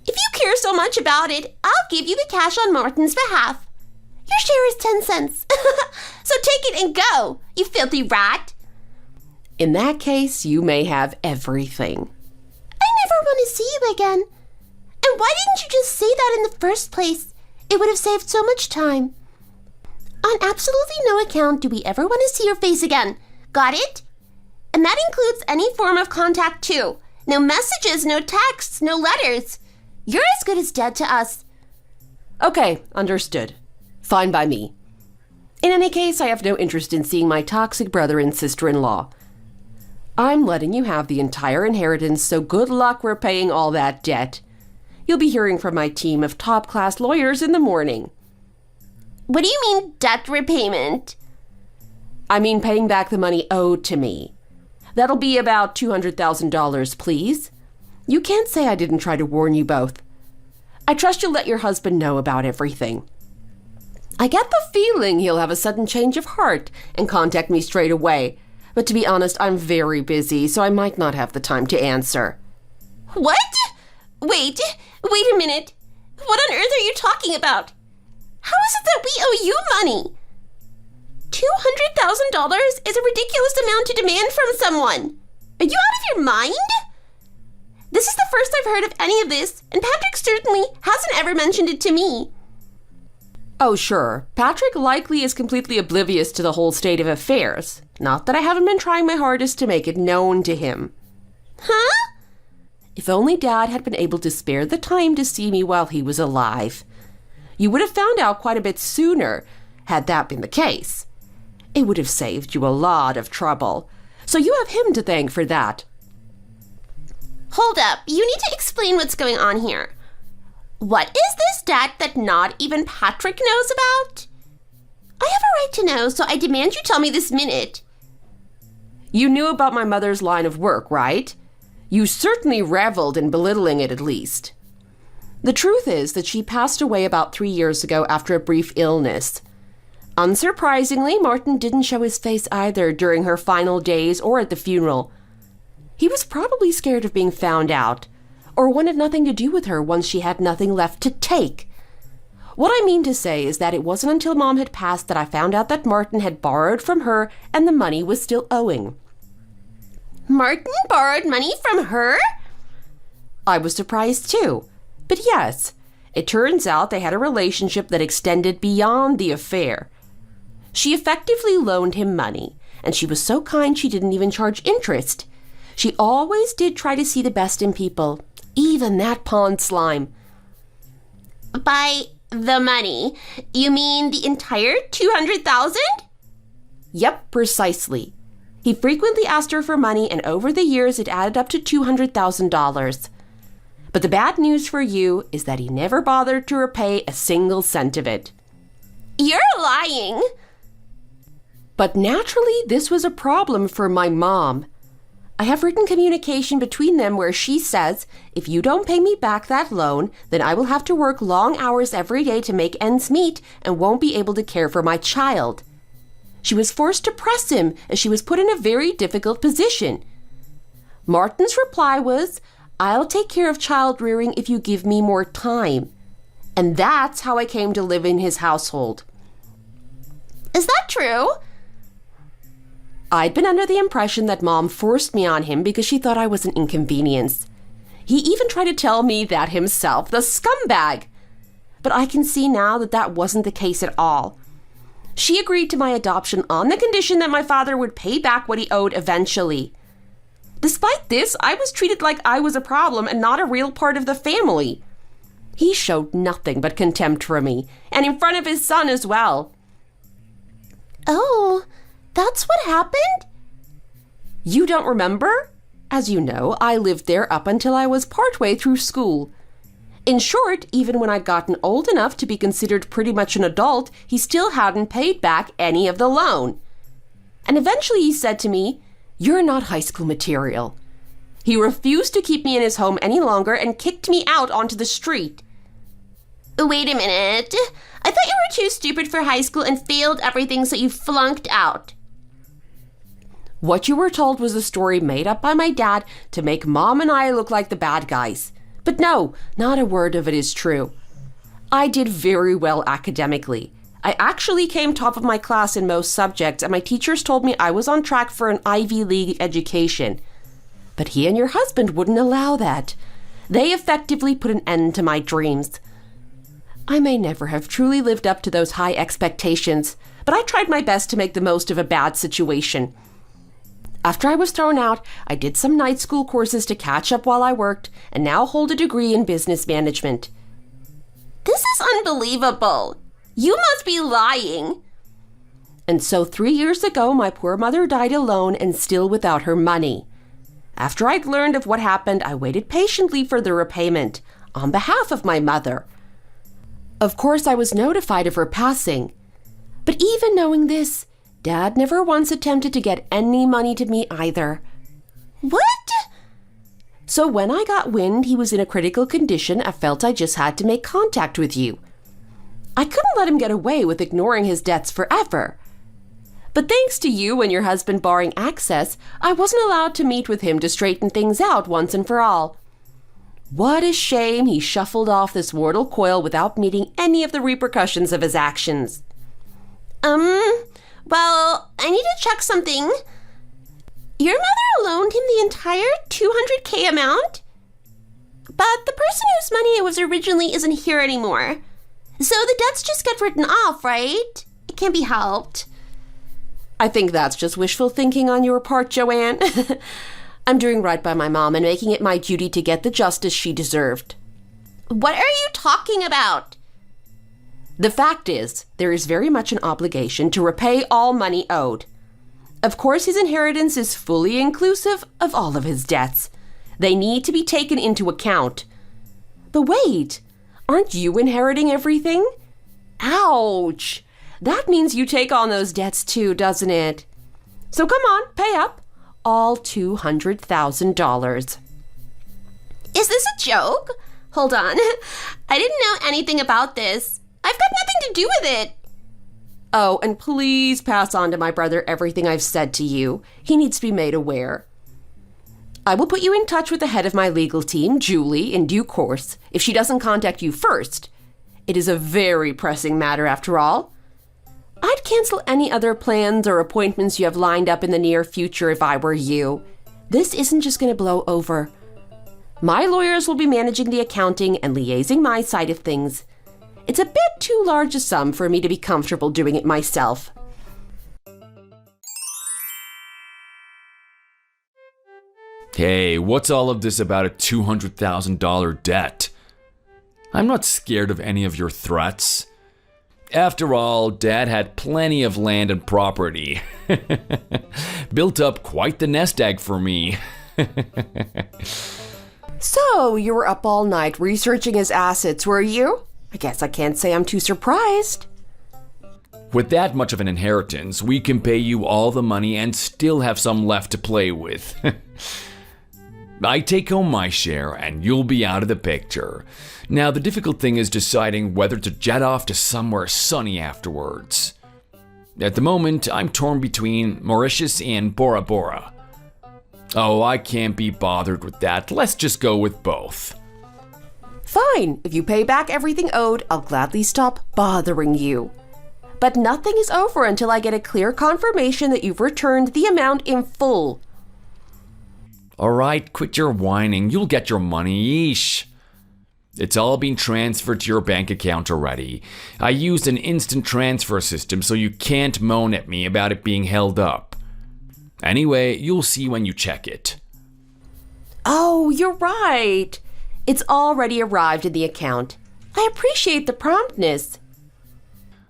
If you care so much about it, I'll give you the cash on Martin's behalf. Your share is 10 cents. So take it and go, you filthy rat. In that case, you may have everything. I never want to see you again. And why didn't you just say that in the first place? It would have saved so much time. On absolutely no account do we ever want to see your face again. Got it? And that includes any form of contact too. No messages, no texts, no letters. You're as good as dead to us. Okay, understood. Fine by me. In any case, I have no interest in seeing my toxic brother and sister-in-law. I'm letting you have the entire inheritance, so good luck repaying all that debt. You'll be hearing from my team of top-class lawyers in the morning. What do you mean, debt repayment? I mean paying back the money owed to me. That'll be about $200,000, please. You can't say I didn't try to warn you both. I trust you'll let your husband know about everything. I get the feeling he'll have a sudden change of heart and contact me straight away. But to be honest, I'm very busy, so I might not have the time to answer. What? Wait a minute. What on earth are you talking about? How is it that we owe you money? $200,000 is a ridiculous amount to demand from someone. Are you out of your mind? This is the first I've heard of any of this, and Patrick certainly hasn't ever mentioned it to me. Oh, sure. Patrick likely is completely oblivious to the whole state of affairs. Not that I haven't been trying my hardest to make it known to him. Huh? If only Dad had been able to spare the time to see me while he was alive. You would have found out quite a bit sooner, had that been the case. It would have saved you a lot of trouble. So you have him to thank for that. Hold up. You need to explain what's going on here. What is this debt that not even Patrick knows about? I have a right to know, so I demand you tell me this minute. You knew about my mother's line of work, right? You certainly reveled in belittling it at least. The truth is that she passed away about 3 years ago after a brief illness. Unsurprisingly, Martin didn't show his face either during her final days or at the funeral. He was probably scared of being found out, or wanted nothing to do with her once she had nothing left to take. What I mean to say is that it wasn't until Mom had passed that I found out that Martin had borrowed from her and the money was still owing. Martin borrowed money from her? I was surprised too. But yes, it turns out they had a relationship that extended beyond the affair. She effectively loaned him money, and she was so kind she didn't even charge interest. She always did try to see the best in people, even that pond slime. By the money, you mean the entire $200,000? Yep, precisely. He frequently asked her for money, and over the years it added up to $200,000. But the bad news for you is that he never bothered to repay a single cent of it. You're lying. But naturally, this was a problem for my mom. I have written communication between them where she says, if you don't pay me back that loan, then I will have to work long hours every day to make ends meet and won't be able to care for my child. She was forced to press him as she was put in a very difficult position. Martin's reply was, I'll take care of child rearing if you give me more time. And that's how I came to live in his household. Is that true? I'd been under the impression that Mom forced me on him because she thought I was an inconvenience. He even tried to tell me that himself, the scumbag. But I can see now that that wasn't the case at all. She agreed to my adoption on the condition that my father would pay back what he owed eventually. Despite this, I was treated like I was a problem and not a real part of the family. He showed nothing but contempt for me, and in front of his son as well. Oh, that's what happened? You don't remember? As you know, I lived there up until I was partway through school. In short, even when I'd gotten old enough to be considered pretty much an adult, he still hadn't paid back any of the loan. And eventually he said to me, "You're not high school material. He refused to keep me in his home any longer and kicked me out onto the street. Wait a minute. I thought you were too stupid for high school and failed everything, so you flunked out. What you were told was a story made up by my dad to make Mom and I look like the bad guys. But no, not a word of it is true. I did very well academically. I actually came top of my class in most subjects, and my teachers told me I was on track for an Ivy League education. But he and your husband wouldn't allow that. They effectively put an end to my dreams. I may never have truly lived up to those high expectations, but I tried my best to make the most of a bad situation. After I was thrown out, I did some night school courses to catch up while I worked, and now hold a degree in business management. This is unbelievable. You must be lying. And so 3 years ago, my poor mother died alone and still without her money. After I'd learned of what happened, I waited patiently for the repayment on behalf of my mother. Of course, I was notified of her passing. But even knowing this, Dad never once attempted to get any money to me either. What? So when I got wind he was in a critical condition, I felt I just had to make contact with you. I couldn't let him get away with ignoring his debts forever. But thanks to you and your husband barring access, I wasn't allowed to meet with him to straighten things out once and for all. What a shame he shuffled off this mortal coil without meeting any of the repercussions of his actions. Well, I need to check something. Your mother loaned him the entire $200K amount? But the person whose money it was originally isn't here anymore. So the debts just get written off, right? It can't be helped. I think that's just wishful thinking on your part, Joanne. I'm doing right by my mom and making it my duty to get the justice she deserved. What are you talking about? The fact is, there is very much an obligation to repay all money owed. Of course, his inheritance is fully inclusive of all of his debts. They need to be taken into account. But wait, aren't you inheriting everything? Ouch! That means you take on those debts too, doesn't it? So come on, pay up. All $200,000. Is this a joke? Hold on. I didn't know anything about this. I've got nothing to do with it. Oh, and please pass on to my brother everything I've said to you. He needs to be made aware. I will put you in touch with the head of my legal team, Julie, in due course, if she doesn't contact you first. It is a very pressing matter after all. I'd cancel any other plans or appointments you have lined up in the near future if I were you. This isn't just going to blow over. My lawyers will be managing the accounting and liaising my side of things. It's a bit too large a sum for me to be comfortable doing it myself. Hey, what's all of this about a $200,000 debt? I'm not scared of any of your threats. After all, Dad had plenty of land and property. Built up quite the nest egg for me. So, you were up all night researching his assets, were you? I guess I can't say I'm too surprised. With that much of an inheritance, we can pay you all the money and still have some left to play with. I take home my share and you'll be out of the picture. Now, the difficult thing is deciding whether to jet off to somewhere sunny afterwards. At the moment, I'm torn between Mauritius and Bora Bora. Oh, I can't be bothered with that. Let's just go with both. Fine. If you pay back everything owed, I'll gladly stop bothering you. But nothing is over until I get a clear confirmation that you've returned the amount in full. All right, quit your whining. You'll get your money. Yeesh. It's all been transferred to your bank account already. I used an instant transfer system, so you can't moan at me about it being held up. Anyway, you'll see when you check it. Oh, you're right. It's already arrived in the account. I appreciate the promptness.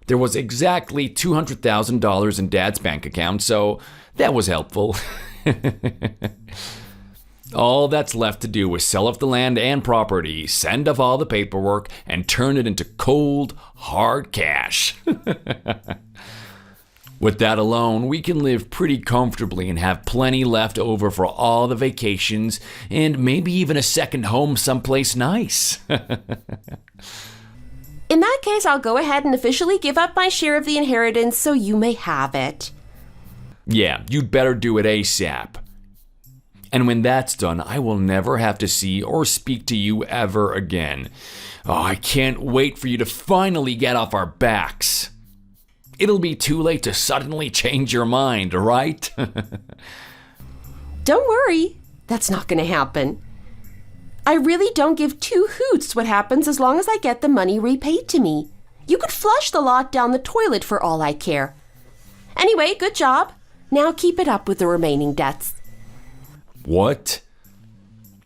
There was exactly $200,000 in Dad's bank account, so that was helpful. All that's left to do is sell off the land and property, send off all the paperwork, and turn it into cold, hard cash. With that alone, we can live pretty comfortably and have plenty left over for all the vacations and maybe even a second home someplace nice. In that case, I'll go ahead and officially give up my share of the inheritance so you may have it. Yeah, you'd better do it ASAP. And when that's done, I will never have to see or speak to you ever again. Oh, I can't wait for you to finally get off our backs. It'll be too late to suddenly change your mind, right? Don't worry, that's not going to happen. I really don't give two hoots what happens as long as I get the money repaid to me. You could flush the lot down the toilet for all I care. Anyway, good job. Now keep it up with the remaining debts. What?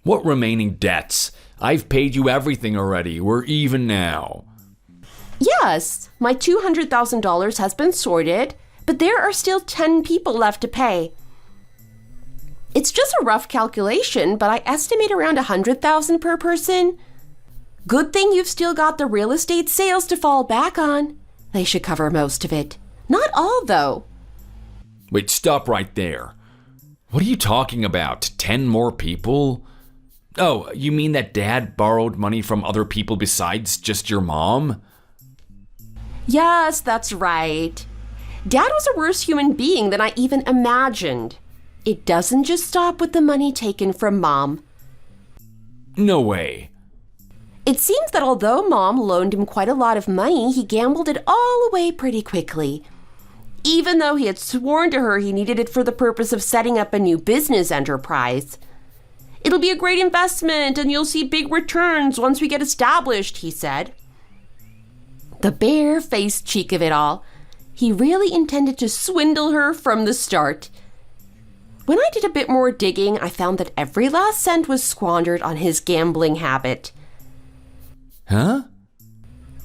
What remaining debts? I've paid you everything already. We're even now. Yes, my $200,000 has been sorted, but there are still 10 people left to pay. It's just a rough calculation, but I estimate around $100,000 per person. Good thing you've still got the real estate sales to fall back on. They should cover most of it. Not all, though. Wait, stop right there. What are you talking about? 10 more people? Oh, you mean that Dad borrowed money from other people besides just your mom? Yes, that's right. Dad was a worse human being than I even imagined. It doesn't just stop with the money taken from Mom. No way. It seems that although Mom loaned him quite a lot of money, he gambled it all away pretty quickly. Even though he had sworn to her he needed it for the purpose of setting up a new business enterprise. It'll be a great investment and you'll see big returns once we get established, he said. The bare-faced cheek of it all. He really intended to swindle her from the start. When I did a bit more digging, I found that every last cent was squandered on his gambling habit. Huh?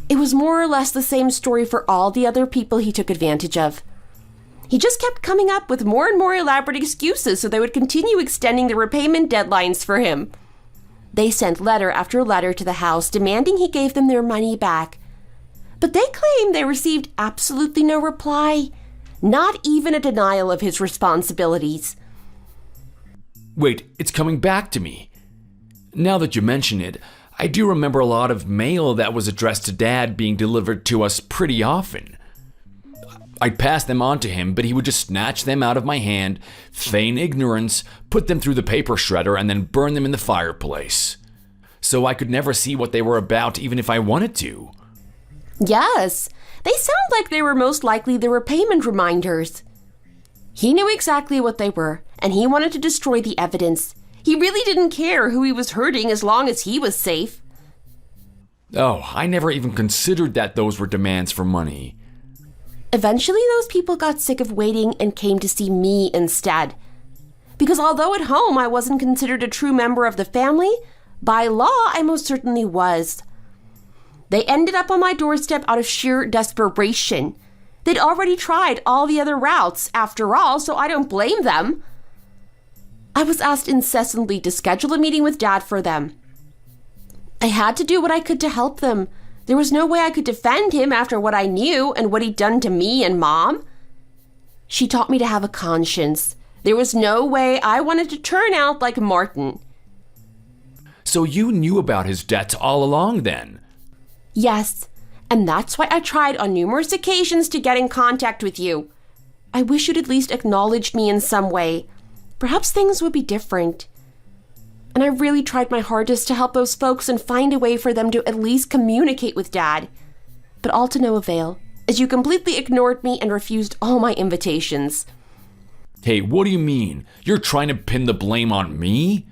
It was more or less the same story for all the other people he took advantage of. He just kept coming up with more and more elaborate excuses so they would continue extending the repayment deadlines for him. They sent letter after letter to the house demanding he gave them their money back. But they claimed they received absolutely no reply, not even a denial of his responsibilities. Wait, it's coming back to me. Now that you mention it, I do remember a lot of mail that was addressed to Dad being delivered to us pretty often. I'd pass them on to him, but he would just snatch them out of my hand, feign ignorance, put them through the paper shredder, and then burn them in the fireplace. So I could never see what they were about even if I wanted to. Yes, they sound like they were most likely the repayment reminders. He knew exactly what they were, and he wanted to destroy the evidence. He really didn't care who he was hurting as long as he was safe. Oh, I never even considered that those were demands for money. Eventually, those people got sick of waiting and came to see me instead. Because although at home I wasn't considered a true member of the family, by law I most certainly was. They ended up on my doorstep out of sheer desperation. They'd already tried all the other routes, after all, so I don't blame them. I was asked incessantly to schedule a meeting with Dad for them. I had to do what I could to help them. There was no way I could defend him after what I knew and what he'd done to me and Mom. She taught me to have a conscience. There was no way I wanted to turn out like Martin. So you knew about his debts all along then? Yes, and that's why I tried on numerous occasions to get in contact with you. I wish you'd at least acknowledged me in some way. Perhaps things would be different. And I really tried my hardest to help those folks and find a way for them to at least communicate with Dad. But all to no avail, as you completely ignored me and refused all my invitations. Hey, what do you mean? You're trying to pin the blame on me?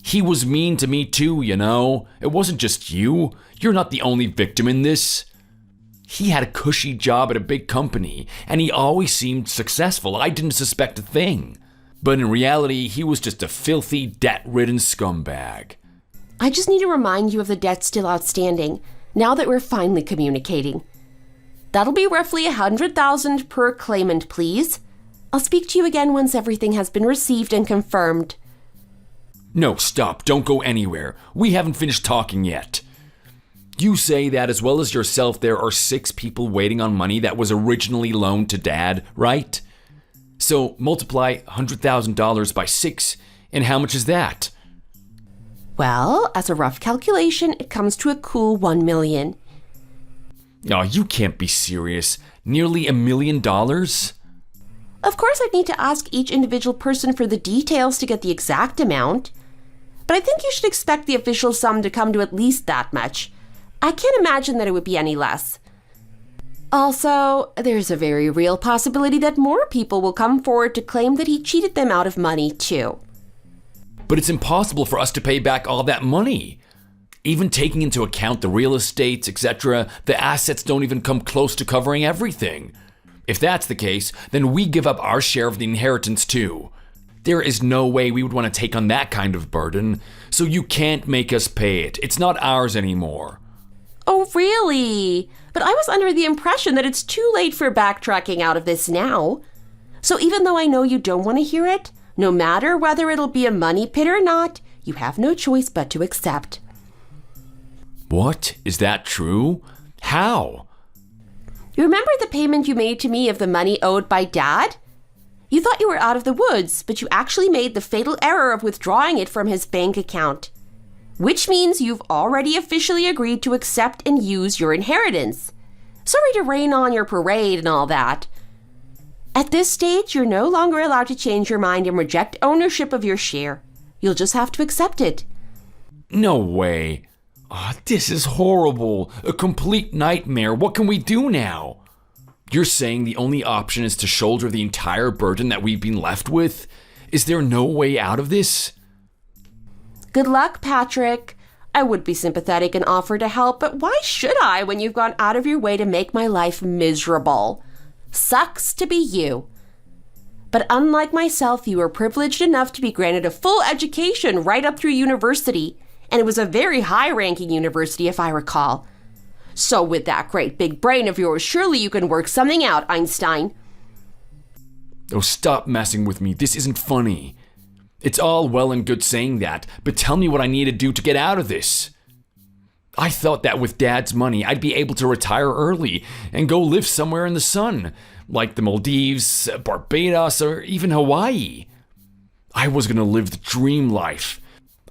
He was mean to me too, you know. It wasn't just you. You're not the only victim in this. He had a cushy job at a big company, and he always seemed successful. I didn't suspect a thing. But in reality, he was just a filthy, debt-ridden scumbag. I just need to remind you of the debt still outstanding, now that we're finally communicating. That'll be roughly $100,000 per claimant, please. I'll speak to you again once everything has been received and confirmed. No, stop. Don't go anywhere. We haven't finished talking yet. You say that as well as yourself, there are 6 people waiting on money that was originally loaned to Dad, right? So multiply $100,000 by 6, and how much is that? Well, as a rough calculation, it comes to a cool $1 million. Oh, you can't be serious. Nearly $1 million? Of course, I'd need to ask each individual person for the details to get the exact amount. But I think you should expect the official sum to come to at least that much. I can't imagine that it would be any less. Also, there's a very real possibility that more people will come forward to claim that he cheated them out of money, too. But it's impossible for us to pay back all that money. Even taking into account the real estate, etc., the assets don't even come close to covering everything. If that's the case, then we give up our share of the inheritance too. There is no way we would want to take on that kind of burden, so you can't make us pay it. It's not ours anymore. Oh, really? But I was under the impression that it's too late for backtracking out of this now. So even though I know you don't want to hear it, no matter whether it'll be a money pit or not, you have no choice but to accept. What? Is that true? How? You remember the payment you made to me of the money owed by Dad? You thought you were out of the woods, but you actually made the fatal error of withdrawing it from his bank account. Which means you've already officially agreed to accept and use your inheritance. Sorry to rain on your parade and all that. At this stage, you're no longer allowed to change your mind and reject ownership of your share. You'll just have to accept it. No way. Oh, this is horrible. A complete nightmare. What can we do now? You're saying the only option is to shoulder the entire burden that we've been left with? Is there no way out of this? Good luck, Patrick. I would be sympathetic and offer to help, but why should I when you've gone out of your way to make my life miserable? Sucks to be you. But unlike myself, you were privileged enough to be granted a full education right up through university, and it was a very high-ranking university if I recall. So with that great big brain of yours, surely you can work something out, Einstein. Oh, stop messing with me. This isn't funny. It's all well and good saying that, but tell me what I need to do to get out of this. I thought that with Dad's money, I'd be able to retire early and go live somewhere in the sun, like the Maldives, Barbados, or even Hawaii. I was gonna live the dream life.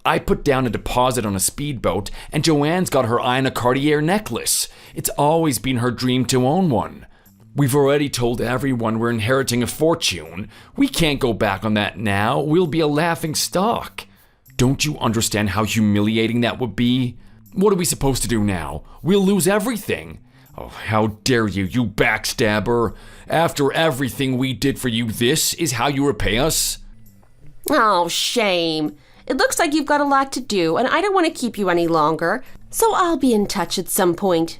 I put down a deposit on a speedboat, and Joanne's got her eye on a Cartier necklace. It's always been her dream to own one. We've already told everyone we're inheriting a fortune. We can't go back on that now. We'll be a laughing stock. Don't you understand how humiliating that would be? What are we supposed to do now? We'll lose everything. Oh, how dare you, you backstabber. After everything we did for you, this is how you repay us? Oh, shame. It looks like you've got a lot to do, and I don't want to keep you any longer, so I'll be in touch at some point.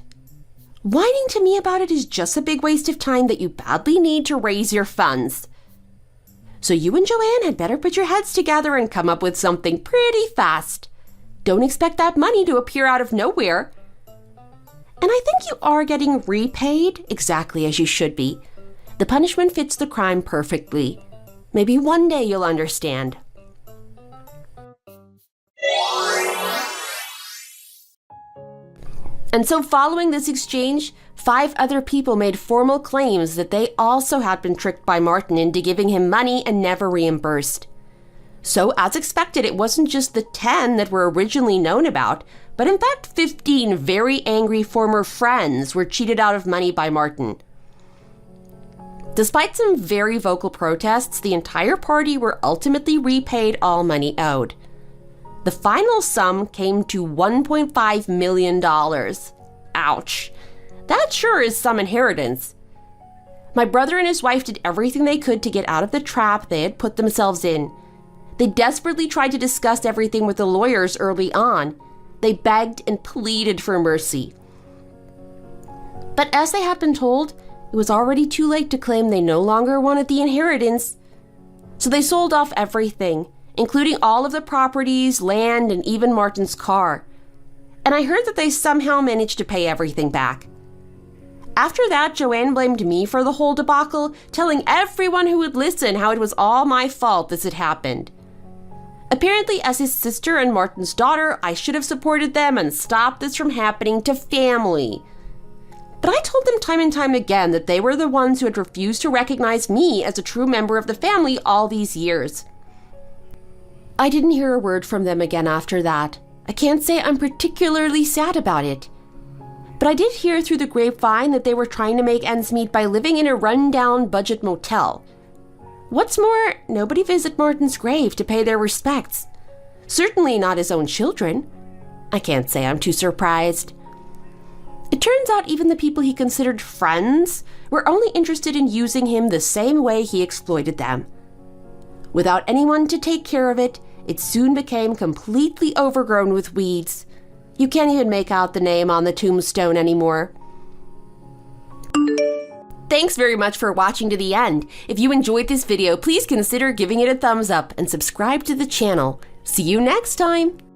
Whining to me about it is just a big waste of time that you badly need to raise your funds. So you and Joanne had better put your heads together and come up with something pretty fast. Don't expect that money to appear out of nowhere. And I think you are getting repaid exactly as you should be. The punishment fits the crime perfectly. Maybe one day you'll understand. And so following this exchange, 5 other people made formal claims that they also had been tricked by Martin into giving him money and never reimbursed. So as expected, it wasn't just the 10 that were originally known about, but in fact 15 very angry former friends were cheated out of money by Martin. Despite some very vocal protests, the entire party were ultimately repaid all money owed. The final sum came to $1.5 million. Ouch. That sure is some inheritance. My brother and his wife did everything they could to get out of the trap they had put themselves in. They desperately tried to discuss everything with the lawyers early on. They begged and pleaded for mercy. But as they had been told, it was already too late to claim they no longer wanted the inheritance. So they sold off everything, including all of the properties, land, and even Martin's car. And I heard that they somehow managed to pay everything back. After that, Joanne blamed me for the whole debacle, telling everyone who would listen how it was all my fault this had happened. Apparently, as his sister and Martin's daughter, I should have supported them and stopped this from happening to family. But I told them time and time again that they were the ones who had refused to recognize me as a true member of the family all these years. I didn't hear a word from them again after that. I can't say I'm particularly sad about it. But I did hear through the grapevine that they were trying to make ends meet by living in a run-down budget motel. What's more, nobody visited Martin's grave to pay their respects. Certainly not his own children. I can't say I'm too surprised. It turns out even the people he considered friends were only interested in using him the same way he exploited them. Without anyone to take care of it, it soon became completely overgrown with weeds. You can't even make out the name on the tombstone anymore. Thanks very much for watching to the end. If you enjoyed this video, please consider giving it a thumbs up and subscribe to the channel. See you next time!